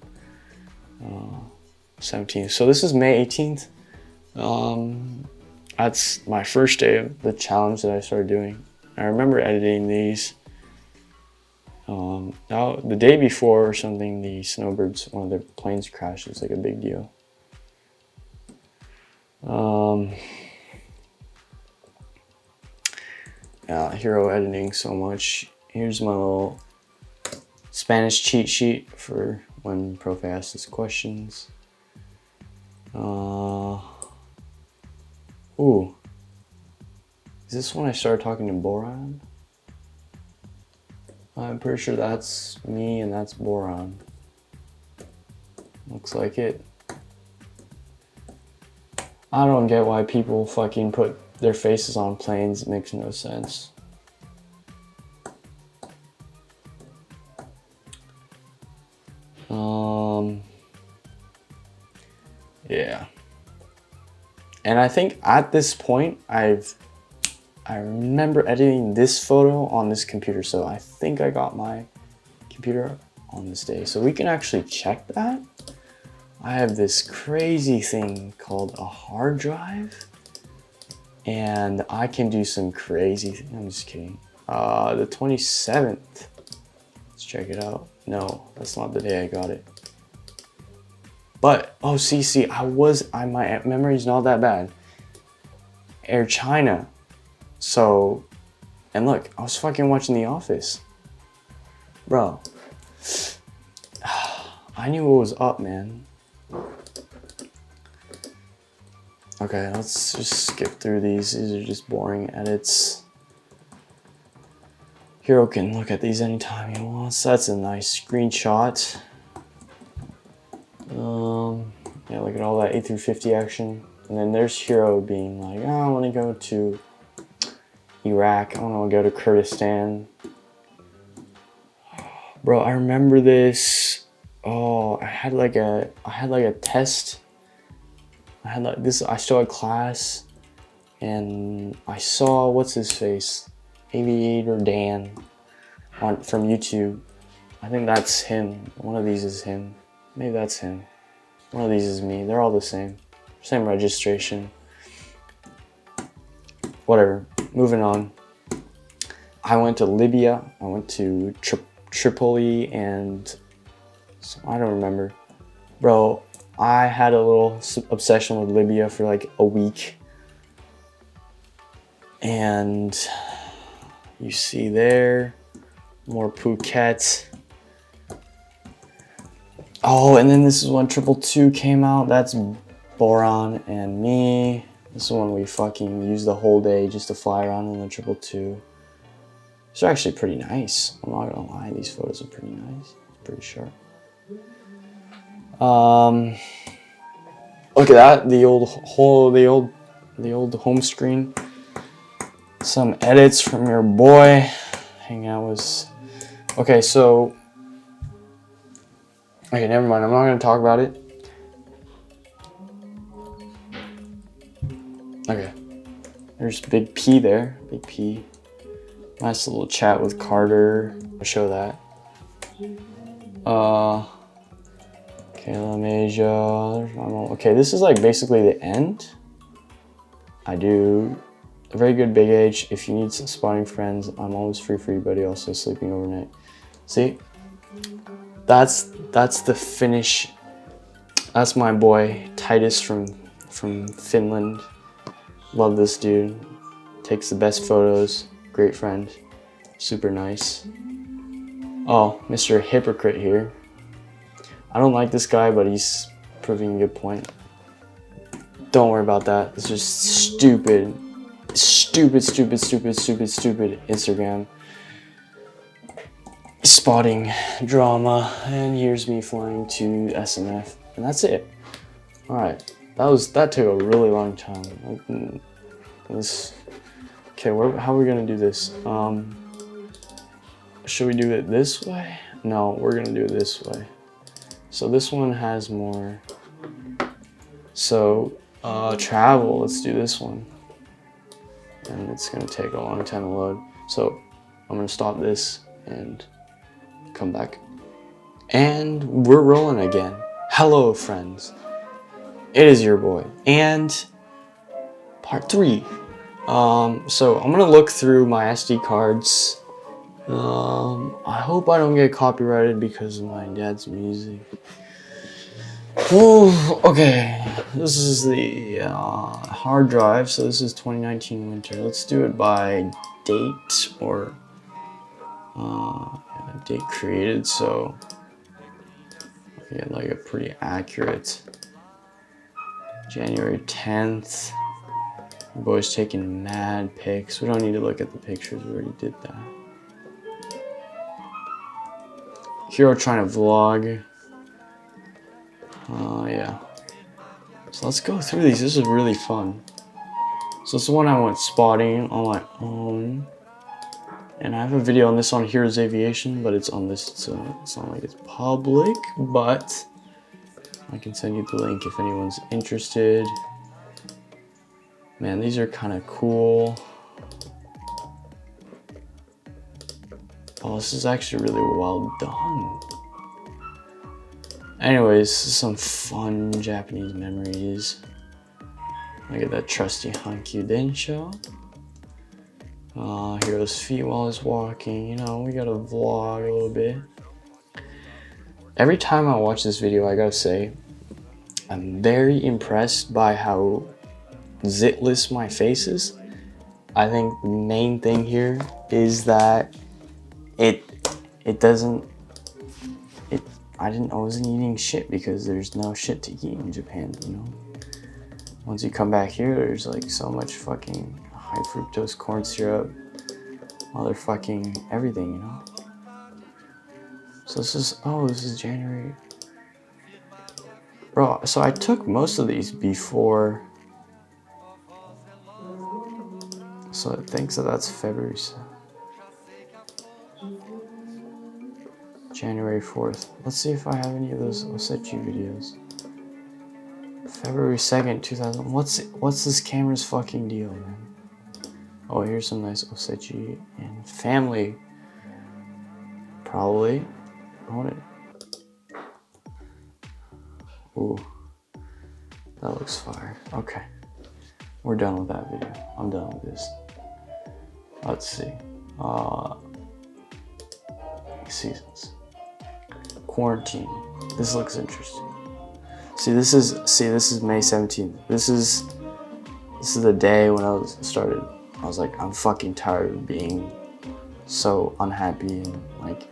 17th. So this is May 18th. That's my first day of the challenge that I started doing. I remember editing these. Now the day before or something, the snowbirds, one of their planes crashed. It was like a big deal. Hero editing so much. Here's my little Spanish cheat sheet for when Profe asks us questions. Ooh. Is this when I started talking to Boran? I'm pretty sure that's me and that's Boran. Looks like it. I don't get why people fucking put their faces on planes. It makes no sense. Yeah. And I think at this point, I remember editing this photo on this computer. So I think I got my computer on this day. So we can actually check that. I have this crazy thing called a hard drive. And I can do some crazy I'm just kidding. The 27th. Let's check it out. No, that's not the day I got it. But, oh, see, my memory's not that bad. Air China. So, and look, I was fucking watching The Office. Bro. I knew what was up, man. Okay, let's just skip through these. These are just boring edits. Hero can look at these anytime he wants. That's a nice screenshot. Yeah, look at all that A through 50 action. And then there's Hero being like, oh, I want to go to Iraq. I want to go to Kurdistan. Bro, I remember this. Oh, I had like a test. I still had class, and I saw what's his face, Aviator Dan, from YouTube. I think that's him. One of these is him. Maybe that's him. One of these is me. They're all the same registration. Whatever. Moving on. I went to Libya. I went to Tripoli, and I don't remember, bro. I had a little obsession with Libya for like a week. And you see there, more Phuket. Oh, and then this is when 222 came out. That's Boran and me. This is when we fucking used the whole day just to fly around in the 222. These are actually pretty nice. I'm not gonna lie, these photos are pretty nice. Pretty sharp. Look at that, the old home screen. Some edits from your boy. Hang out with. Okay, so. Okay, never mind. I'm not gonna talk about it. Okay. There's Big P there. Big P. Nice little chat with Carter. I'll show that. Kayla Masia. Okay, this is like basically the end. I do a very good Big H. If you need some spotting friends, I'm always free for you, buddy. Also sleeping overnight. See, that's the finish. That's my boy Titus from Finland. Love this dude. Takes the best photos. Great friend. Super nice. Oh, Mr. Hypocrite here. I don't like this guy, but he's proving a good point. Don't worry about that. It's just stupid Instagram spotting drama. And here's me flying to SMF, and that's it. All right, that took a really long time. Okay, how are we gonna do this? Should we do it this way? No, we're gonna do it this way. So this one has more. So travel, let's do this one. and it's gonna take a long time to load. So I'm gonna stop this and come back. And we're rolling again. Hello, friends. It is your boy. And part 3. So I'm gonna look through my SD cards. I hope I don't get copyrighted because of my dad's music. Oh, okay. This is the hard drive. So this is 2019 winter. Let's do it by date or date created. So I get like a pretty accurate January 10th. My boy's taking mad pics. We don't need to look at the pictures. We already did that. Hero trying to vlog. Yeah. So let's go through these. This is really fun. So this is the one I went spotting on my own. And I have a video on this on Heroes Aviation, but it's unlisted, so it's not like it's public, but I can send you the link if anyone's interested. Man, these are kind of cool. Oh, this is actually really well done. Anyways, some fun Japanese memories. Look at that trusty Hankyu Densho. Hero's feet while he's walking. You know, we gotta vlog a little bit. Every time I watch this video, I gotta say, I'm very impressed by how zitless my face is. I think the main thing here is that I wasn't eating shit because there's no shit to eat in Japan, you know? Once you come back here, there's like so much fucking high fructose corn syrup, motherfucking everything, you know? So this is January. Bro, so I took most of these before. So I think that's February. January 4th. Let's see if I have any of those Osechi videos. February 2nd, 2000. What's this camera's fucking deal, man? Oh, here's some nice Osechi and family. Probably. I want it. Ooh. That looks fire. Okay. We're done with that video. I'm done with this. Let's see. Seasons. Quarantine. This looks interesting. This is May 17th. This is the day when I started. I was like, I'm fucking tired of being so unhappy and like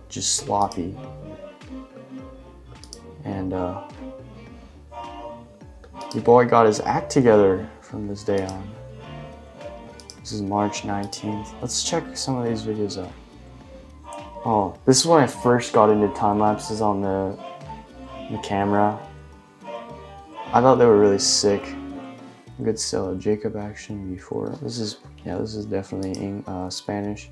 just sloppy. And your boy got his act together from this day on. This is March 19th. Let's check some of these videos out. Oh, this is when I first got into time lapses on the camera. I thought they were really sick. Good still, Jacob action before. This is definitely in Spanish.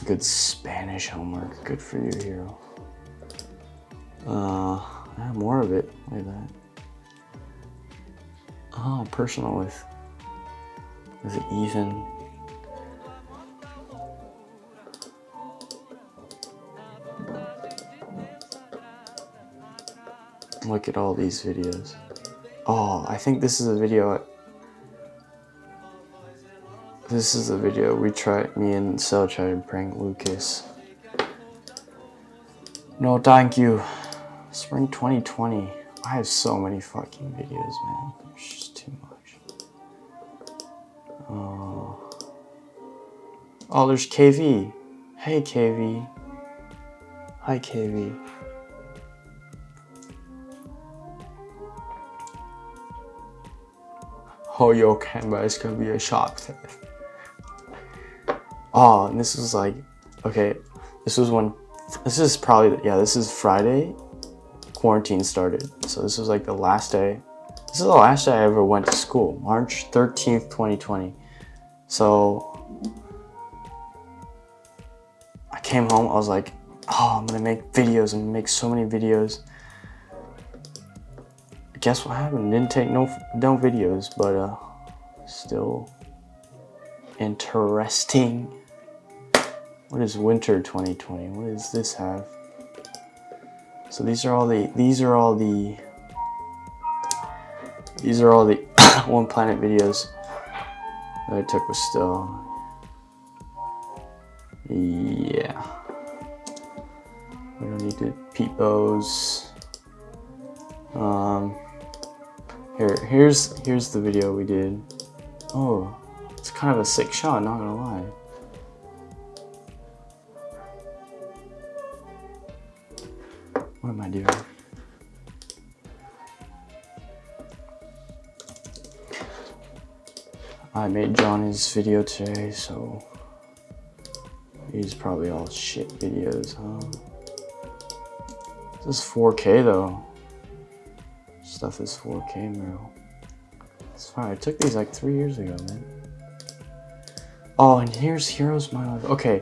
Good Spanish homework. Good for you, Hero. More of it. Look at that. Oh, personal with Ethan. Look at all these videos. Oh, I think this is a video. This is the video me and Cell tried to prank Lucas. No, thank you. Spring 2020. I have so many fucking videos, man. It's just too much. Oh, there's KV. Hey, KV. Hi, KV. Oh, yo, Canva, it's gonna be a shock. Oh, and this was like, okay, this is Friday, quarantine started. So this was like the last day. This is the last day I ever went to school, March 13th, 2020. So I came home, I was like, oh, I'm gonna make videos, I'm gonna make so many videos. I guess what happened? Didn't take no videos, but still interesting. What is winter 2020? What does this have? So these are all the One Planet videos that I took with still. Yeah. We don't need to peep those. Here's the video we did. Oh, it's kind of a sick shot, not gonna lie. What am I doing? I made Johnny's video today, so these probably all shit videos, huh? This is 4K though. Stuff is 4K, bro. It's fine. I took these like 3 years ago, man. Oh, and here's Heroes My Life. Okay,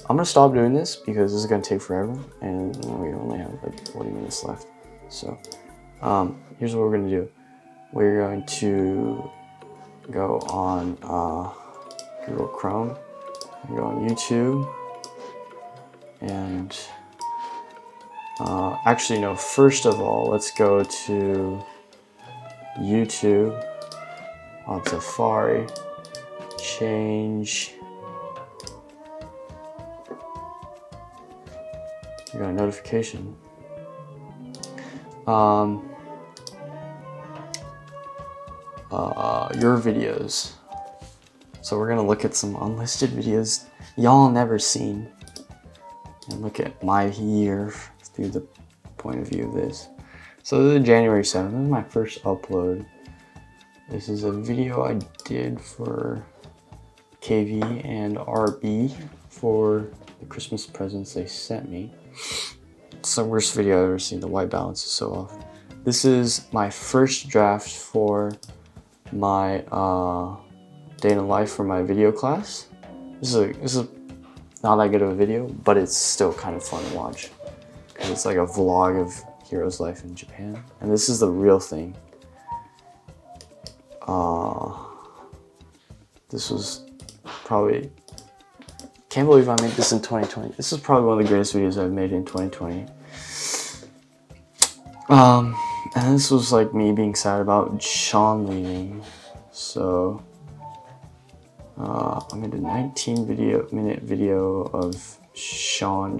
I'm gonna stop doing this because this is gonna take forever, and we only have like 40 minutes left. So, here's what we're gonna do. We're going to go on Google Chrome, and go on YouTube, and actually no, first of all, let's go to YouTube on Safari, change, you got a notification. Your videos. So we're gonna look at some unlisted videos y'all never seen, and look at my year through the point of view of this. So this is January 7th. This is my first upload. This is a video I did for KV and RB for the Christmas presents they sent me. It's the worst video I've ever seen. The white balance is so off. This is my first draft for my day in the life for my video class. This is not that good of a video, but it's still kind of fun to watch. It's like a vlog of Hero's life in Japan, and this is the real thing. This was probably, can't believe I made this in 2020. This is probably one of the greatest videos I've made in 2020. And this was like me being sad about Sean leaving. So I made a 19-minute video of Sean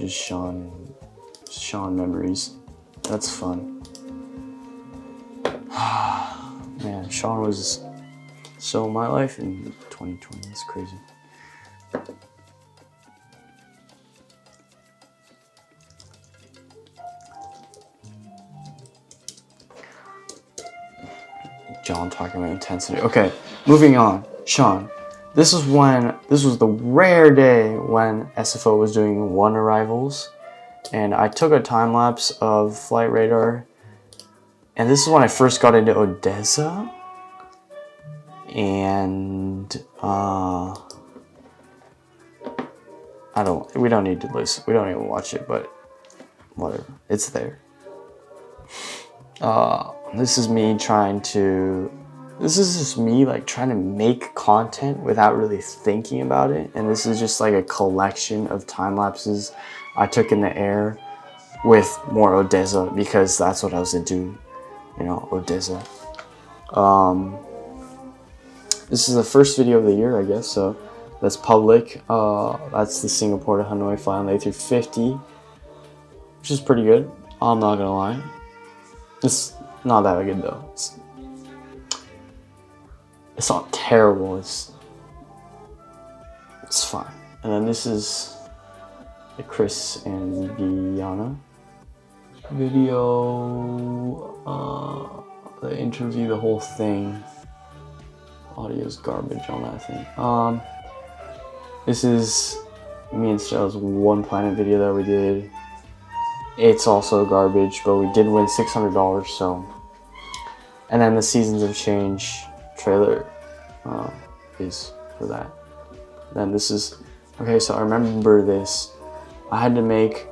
memories. That's fun. Man, Sean was so my life in 2020. That's crazy. John talking about intensity. Okay, moving on. Sean. This was the rare day when SFO was doing one arrivals, and I took a time lapse of Flight Radar, and this is when I first got into Odessa, and we don't need to listen, we don't even watch it, but whatever, it's there. This is just me like trying to make content without really thinking about it, and this is just like a collection of time lapses I took in the air with more Odessa because that's what I was into, you know, Odessa. This is the first video of the year, I guess, so that's public. That's the Singapore to Hanoi flight on the A350, which is pretty good, I'm not gonna lie. It's not that good though. It's not terrible, it's fine. And then this is the Chris and Diana video, the interview, the whole thing. Audio's garbage on that thing. This is me and Stell's One Planet video that we did. It's also garbage, but we did win $600, so. And then the Seasons of Change trailer is for that. Then this is, okay, so I remember this. I had to make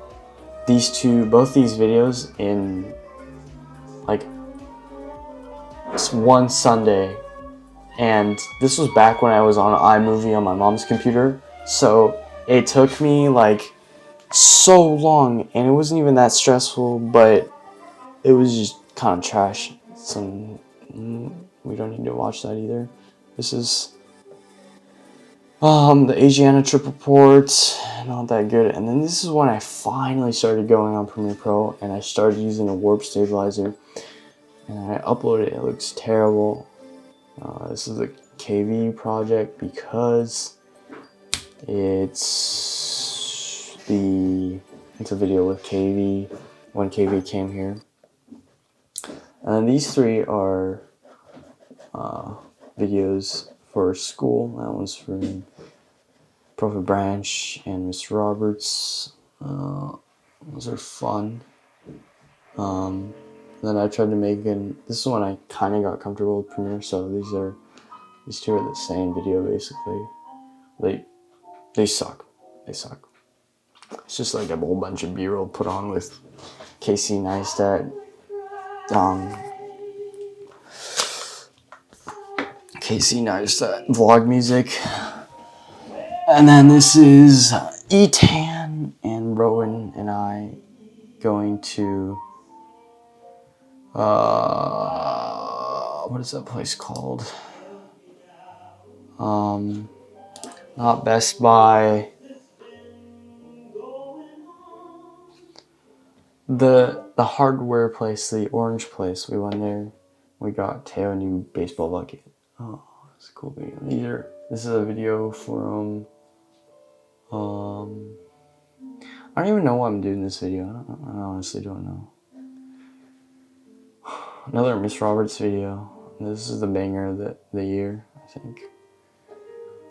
both these videos in like one Sunday, and this was back when I was on iMovie on my mom's computer, so it took me like so long, and it wasn't even that stressful, but it was just kind of trash. We don't need to watch that either. This is the Asiana trip report, not that good. And then this is when I finally started going on Premiere Pro, and I started using a warp stabilizer, and I uploaded it. It looks terrible. This is a KV project because it's a video with KV when KV came here. And these three are videos for school. That one's from Prophet Branch and Mr. Roberts. Those are fun. Then I tried to make this is when I kind of got comfortable with Premiere, so these two are the same video basically. They suck. It's just like a whole bunch of B-roll put on with Casey Neistat. Casey Neistat vlog music. And then this is Etan and Rowan and I going to what is that place called? Not Best Buy. The hardware place, the orange place. We went there. We got Teo a new baseball bucket. Oh, that's a cool video. This is a video from I don't even know why I'm doing this video. I honestly don't know. Another Miss Roberts video. This is the banger of the year, I think.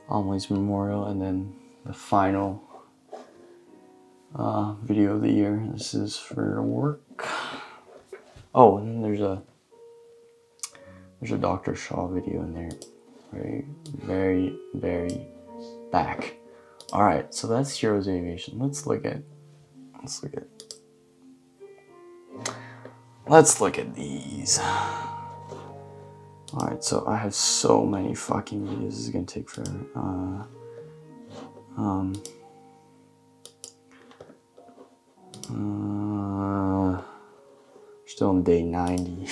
Amelie's Memorial, and then the final video of the year. This is for work. Oh, and then there's a Dr. Shaw video in there. Very, very, very back. All right, so that's Heroes Aviation. Let's look at these. All right, so I have so many fucking videos. This is gonna take forever. Still on day 90.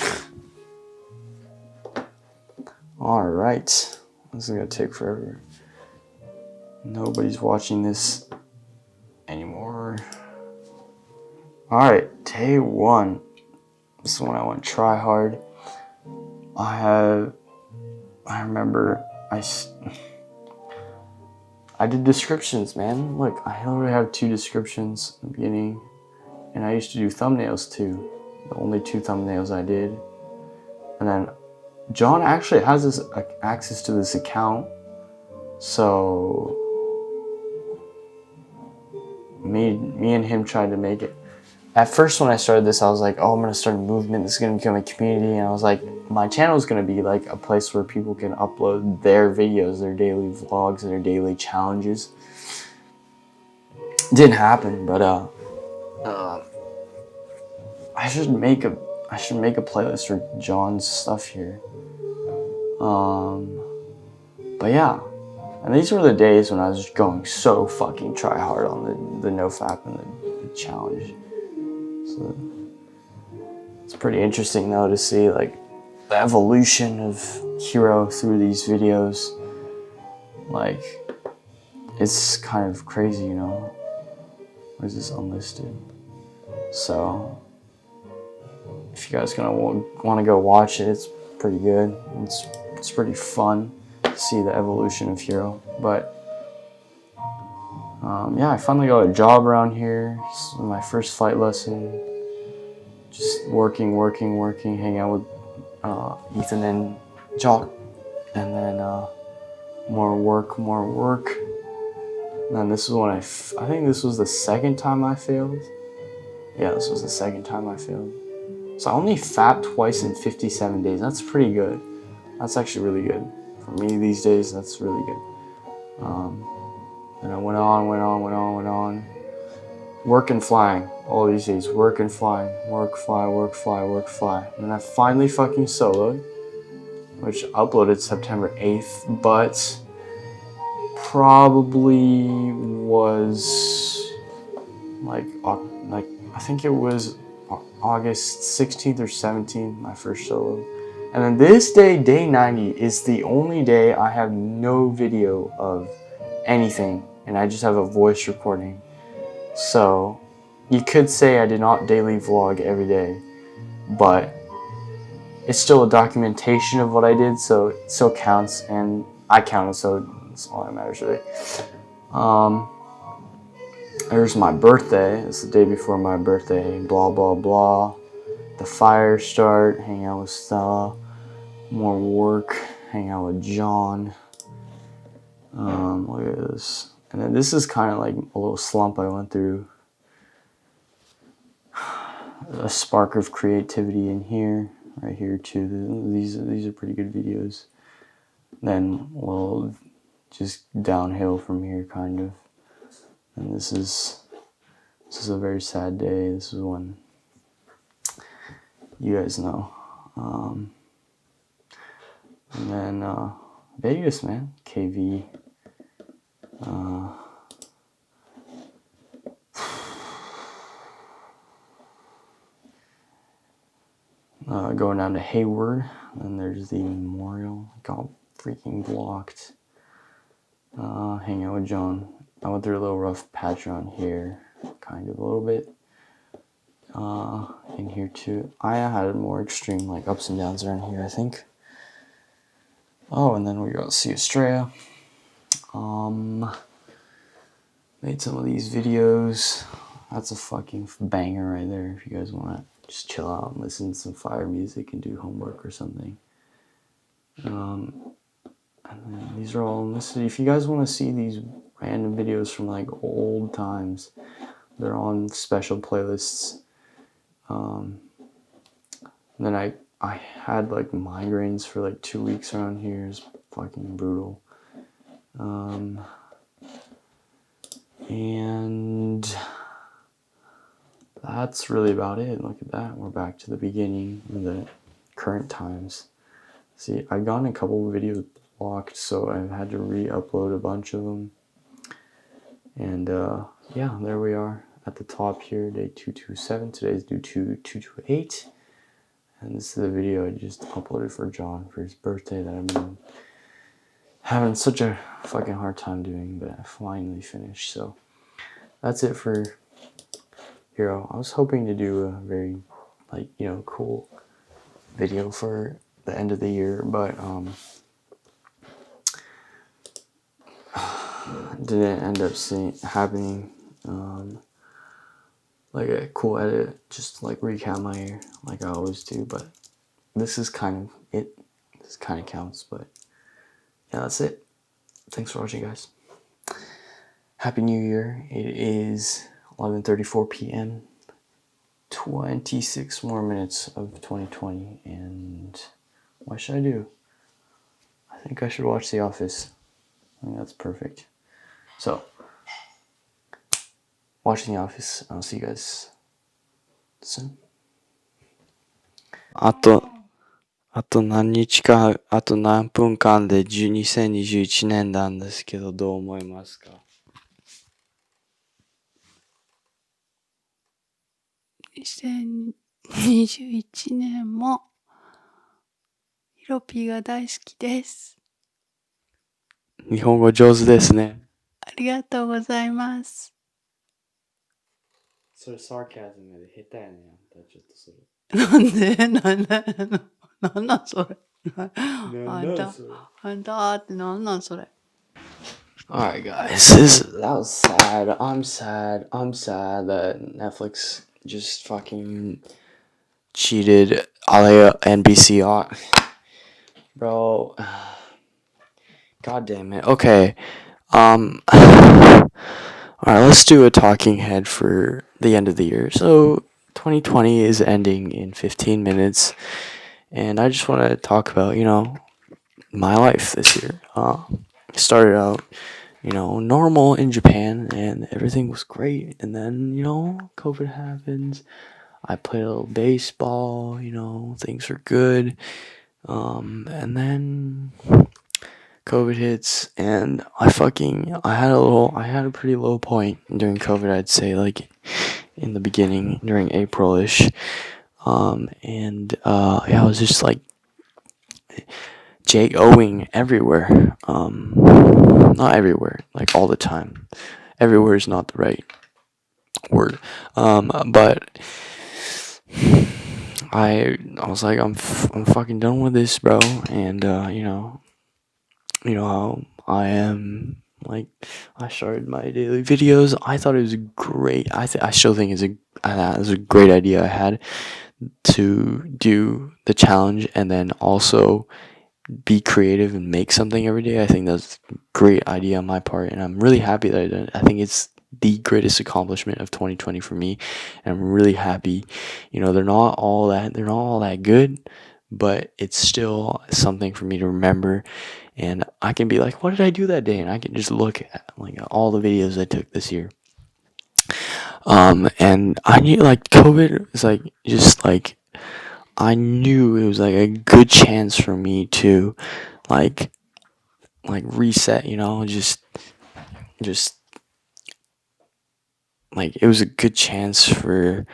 All right, this is gonna take forever. Nobody's watching this anymore. All right, day 1. This is when I went try hard. I remember I did descriptions, man. Look, I already have 2 descriptions in the beginning, and I used to do thumbnails too. The only 2 thumbnails I did. And then John actually has this access to this account, so me and him tried to make it. At first, when I started this, I was like, oh, I'm gonna start a movement. This is gonna become a community. And I was like, my channel is gonna be like a place where people can upload their videos, their daily vlogs, their daily challenges. Didn't happen, but I should make a playlist for John's stuff here. But yeah, and these were the days when I was just going so fucking try hard on the NoFap and the challenge. So it's pretty interesting though to see like the evolution of Hero through these videos. Like, it's kind of crazy, you know. Where's this unlisted? So if you guys gonna want to go watch it, it's pretty good. It's pretty fun to see the evolution of Hero. But yeah, I finally got a job around here. This is my first flight lesson. Just working, hanging out with Ethan and Jock, and then more work. And then this is when I think this was the second time I failed. Yeah, this was the second time I failed. So I only fapped twice in 57 days. That's pretty good. That's actually really good. For me these days, that's really good. And I went on. Work and flying all these days. Work and flying. Work, fly. And then I finally fucking soloed. which uploaded September 8th, but probably was like I think it was August 16th or 17th, my first solo. And then this day, day 90, is the only day I have no video of anything, and I just have a voice recording. So you could say I did not daily vlog every day, but it's still a documentation of what I did, so it still counts, and I counted, so that's all that matters really. There's my birthday. It's the day before my birthday. Blah blah blah. The fire start. Hang out with Stella. More work. Hang out with John. Look at this. And then this is kind of like a little slump I went through. A spark of creativity in here, right here too. These are pretty good videos. Then we'll just downhill from here, kind of. And this is a very sad day. This is one you guys know. And then Vegas, man, KV. Going down to Hayward, and there's the memorial. Got freaking blocked. Hang out with John. I went through a little rough patch around here, kind of a little bit. In here too. I had more extreme like ups and downs around here, I think. Oh, and then we got to see Estrella. Made some of these videos. That's a fucking banger right there. If you guys want to just chill out and listen to some fire music and do homework or something. And then these are all listed. If you guys want to see these random videos from like old times, they're on special playlists. And then I had like migraines for like 2 weeks around here. It's fucking brutal. And that's really about it. Look at that. We're back to the beginning of the current times. See, I've gotten a couple of videos blocked, so I've had to re-upload a bunch of them. And yeah, there we are at the top here, day 227. Today's due to 228. And this is the video I just uploaded for John for his birthday that I've been having such a fucking hard time doing, but I finally finished. So that's it for Hero. I was hoping to do a very, like, you know, cool video for the end of the year, but didn't end up happening. Like a cool edit, just like recap my year like I always do, but this is kind of it. This kind of counts, but yeah, that's it. Thanks for watching, guys. Happy New Year. It is 11:34 p.m. 26 more minutes of 2020, and what should I do? I think I should watch The Office. I think that's perfect. So, watching The Office. I'll see you guys soon. あと何日か、あと何分間で2021年なんですけど、どう思いますか？2021年もヒロピーが大好きです。日本語上手ですね。ありがとうございます。それサーキャズムで下手やねん。ちょっとそれ。なんでなんなんそれ。あんたってなんなんそれ。Alright guys, that was sad. I'm sad that Netflix just fucking cheated Alea and BC on. Bro. God damn it. Okay. Alright, let's do a talking head for the end of the year. So 2020 is ending in 15 minutes, and I just want to talk about, you know, my life this year. Started out, you know, normal in Japan, and everything was great, and then, you know, COVID happens. I played a little baseball, you know, things are good. And then COVID hits, and I had a pretty low point during COVID, I'd say, like in the beginning, during April-ish. Yeah, I was just like J-O-ing everywhere. Not everywhere, like all the time. Everywhere is not the right word. But I was like, I'm fucking done with this, bro. And you know how I am. Like, I started my daily videos. I thought it was great. I still think it was a great idea I had to do the challenge and then also be creative and make something every day. I think that's a great idea on my part, and I'm really happy that I did it. I think it's the greatest accomplishment of 2020 for me, and I'm really happy. They're not all that good, but it's still something for me to remember, and I can be like, what did I do that day? And I can just look at like all the videos I took this year. And I knew like COVID was like just like I knew it was like a good chance for me to like reset, just like it was a good chance for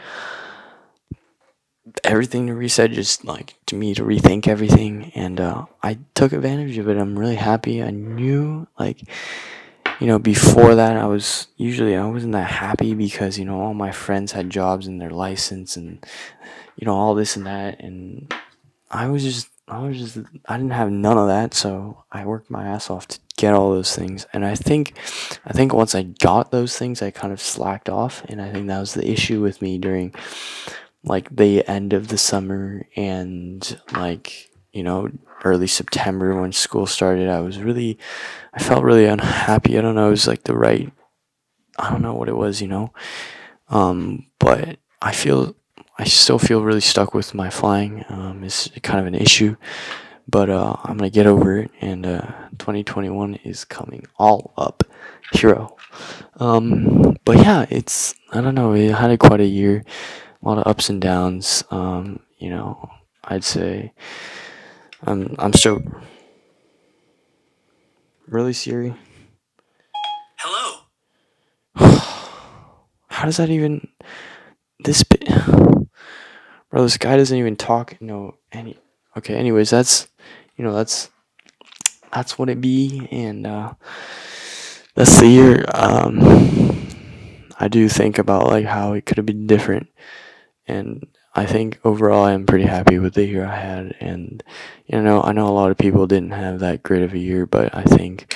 everything to reset, just like to me to rethink everything, and I took advantage of it. I'm really happy. I knew like before that I wasn't that happy because all my friends had jobs and their license and all this and that, and I didn't have none of that, so I worked my ass off to get all those things. And I think once I got those things, I kind of slacked off, and I think that was the issue with me during like the end of the summer and like early September when school started. I felt really unhappy. I don't know, it was like I don't know what it was, but I still feel really stuck with my flying. It's kind of an issue, but I'm gonna get over it, and 2021 is coming all up, hero. But yeah, I don't know. It had quite a year, a lot of ups and downs. I'd say I'm still really Siri. Hello. How does that even this bit? Bro, this guy doesn't even talk. No, okay. Anyways, that's what it be, and that's the year. I do think about like how it could have been different, and I think overall I'm pretty happy with the year I had. And I know a lot of people didn't have that great of a year, but I think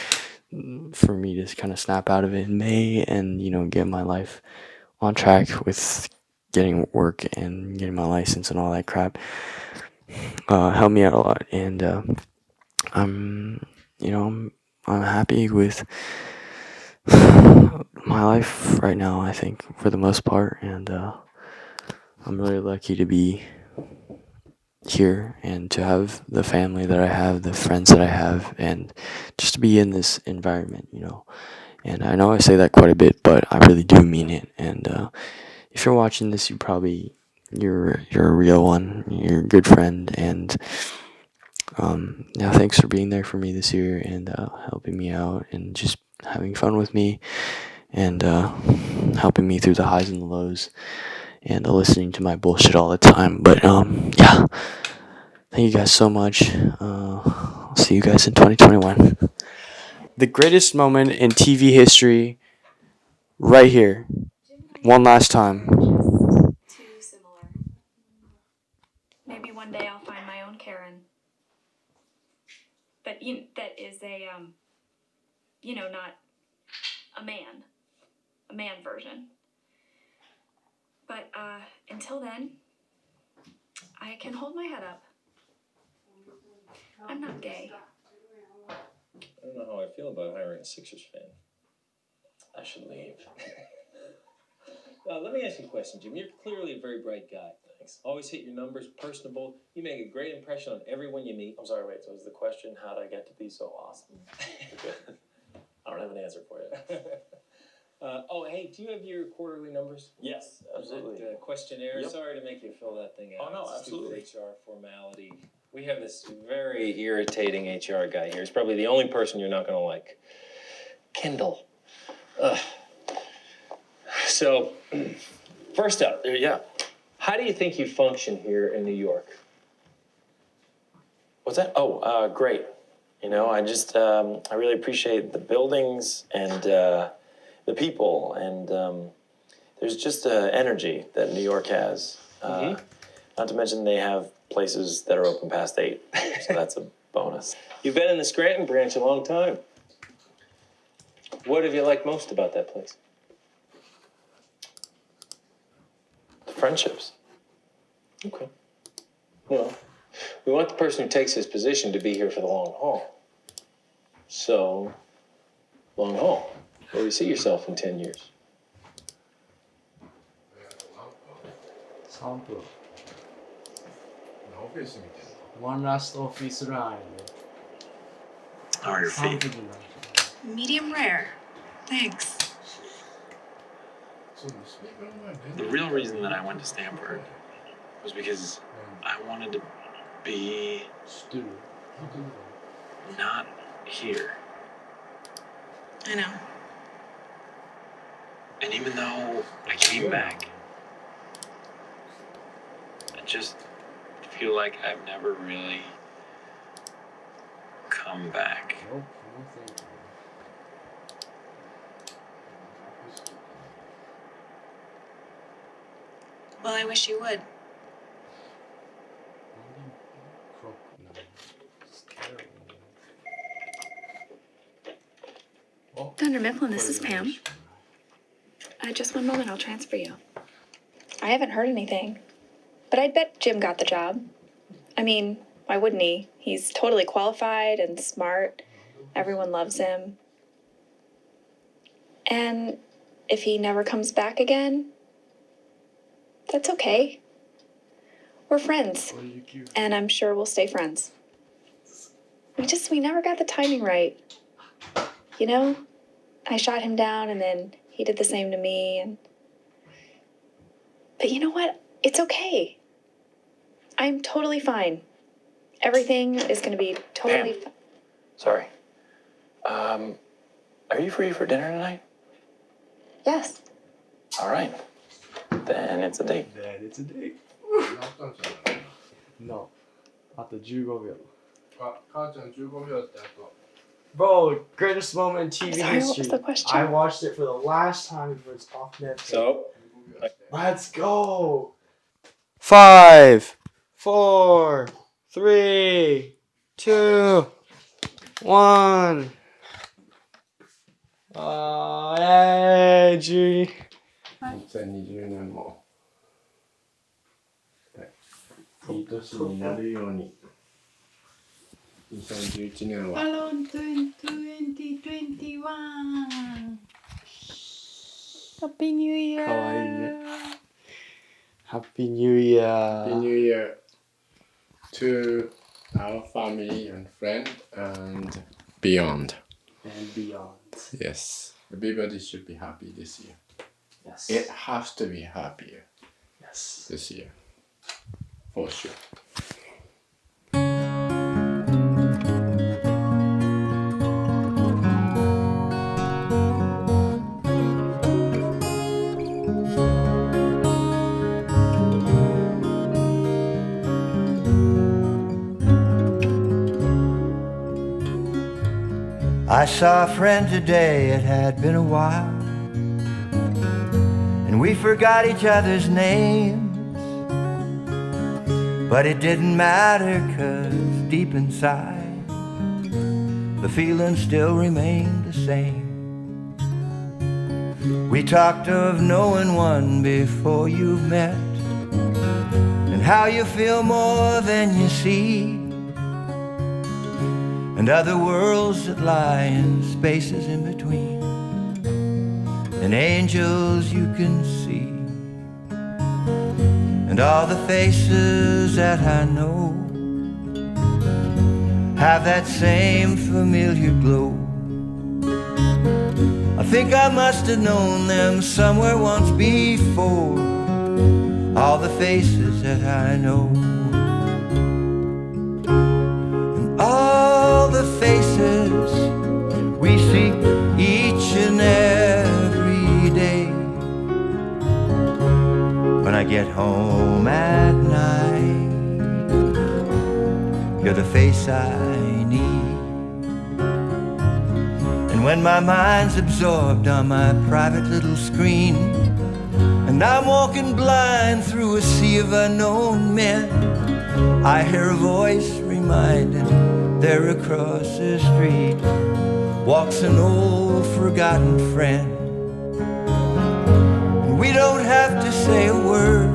for me to kind of snap out of it in May and get my life on track with getting work and getting my license and all that crap helped me out a lot. And I'm I'm happy with my life right now, I think, for the most part, and I'm really lucky to be here and to have the family that I have, the friends that I have, and just to be in this environment, And I know I say that quite a bit, but I really do mean it. And if you're watching this, you're a real one. You're a good friend, and yeah, thanks for being there for me this year and helping me out and just having fun with me and helping me through the highs and the lows and listening to my bullshit all the time. But yeah, thank you guys so much. I'll see you guys in 2021. The greatest moment in TV history, right here. One last time. Too similar. Maybe one day I'll find my own Karen. But that is not a man version. But until then, I can hold my head up. I'm not gay. I don't know how I feel about hiring a Sixers fan. I should leave. Let me ask you a question, Jim. You're clearly a very bright guy. Thanks. Always hit your numbers, personable. You make a great impression on everyone you meet. I'm sorry, wait, so is the question, how did I get to be so awesome? I don't have an answer for you. Hey, do you have your quarterly numbers? Yes, absolutely. That questionnaire. Yep. Sorry to make you fill that thing out. Oh, no, It's a stupid absolutely. HR formality. We have this very irritating HR guy here. He's probably the only person you're not gonna like. Kendall. Ugh. So, first up, how do you think you function here in New York? What's that? Oh, great. You know, I just, I really appreciate the buildings and the people, and there's just energy that New York has. Not to mention they have places that are open past 8, so that's a bonus. You've been in the Scranton branch a long time. What have you liked most about that place? The friendships. Okay. Well, we want the person who takes his position to be here for the long haul. So, long haul. Where do you see yourself in 10 years? 3分 One last office line. How are your 3 feet? 分になる Medium rare. Thanks. The real reason that I went to Stanford was because I wanted to be 知ってる not here. I know. And even though I came back, I just feel like I've never really come back. Nope, no thank you. Well, I wish you would. Thunder Mifflin, this is Pam. Just one moment, I'll transfer you. I haven't heard anything, but I'd bet Jim got the job. I mean, why wouldn't he? He's totally qualified and smart. Everyone loves him. And if he never comes back again, that's okay. We're friends, and I'm sure we'll stay friends. We never got the timing right. You know, I shot him down and then he did the same to me, but you know what? It's okay. I'm totally fine. Everything is gonna be totally fine. Sorry. Are you free for dinner tonight? Yes. All right. Then it's a date. Then it's a date. No. あと15秒。母ちゃん15秒ってあと。Bro, greatest moment in TV Sorry, what was history. the question? I watched it for the last time before it's off Netflix. So, Let's go. 5, 4, 3, 2, 1. G. 2020年も、いい年になるように。2011年は。Balloon 2021. Happy New Year. かわいいね。Happy New Year. Happy New Year to our family and friends and beyond. And beyond. Yes, everybody should be happy this year. Yes. It has to be happier Yes. this year, for sure. I saw a friend today, it had been a while, and we forgot each other's names. But it didn't matter, 'cause deep inside, the feeling still remained the same. We talked of knowing one before you've met, and how you feel more than you see, and other worlds that lie in spaces in between, and angels you can see, and all the faces that I know have that same familiar glow. I think I must have known them somewhere once before, all the faces that I know. home at night. You're the face I need. And when my mind's absorbed on my private little screen, and I'm walking blind through a sea of unknown men, I hear a voice reminding there across the street walks an old forgotten friend. And we don't have to say a word,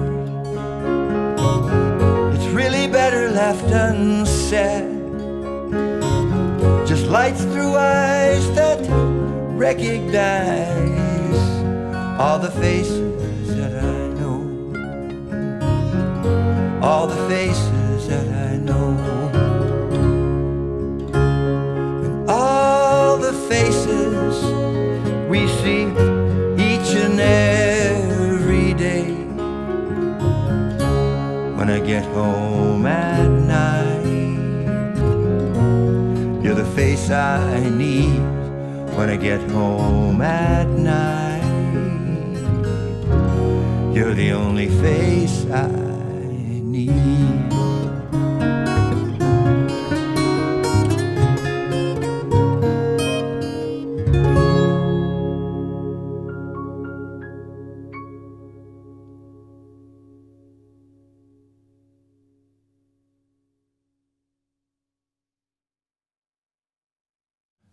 it's really better left unsaid. Just lights through eyes that recognize all the faces that I know, all the faces that I know, and all the faces we see each and every day. When I get home at night, you're the face I need. When I get home at night, you're the only face I need.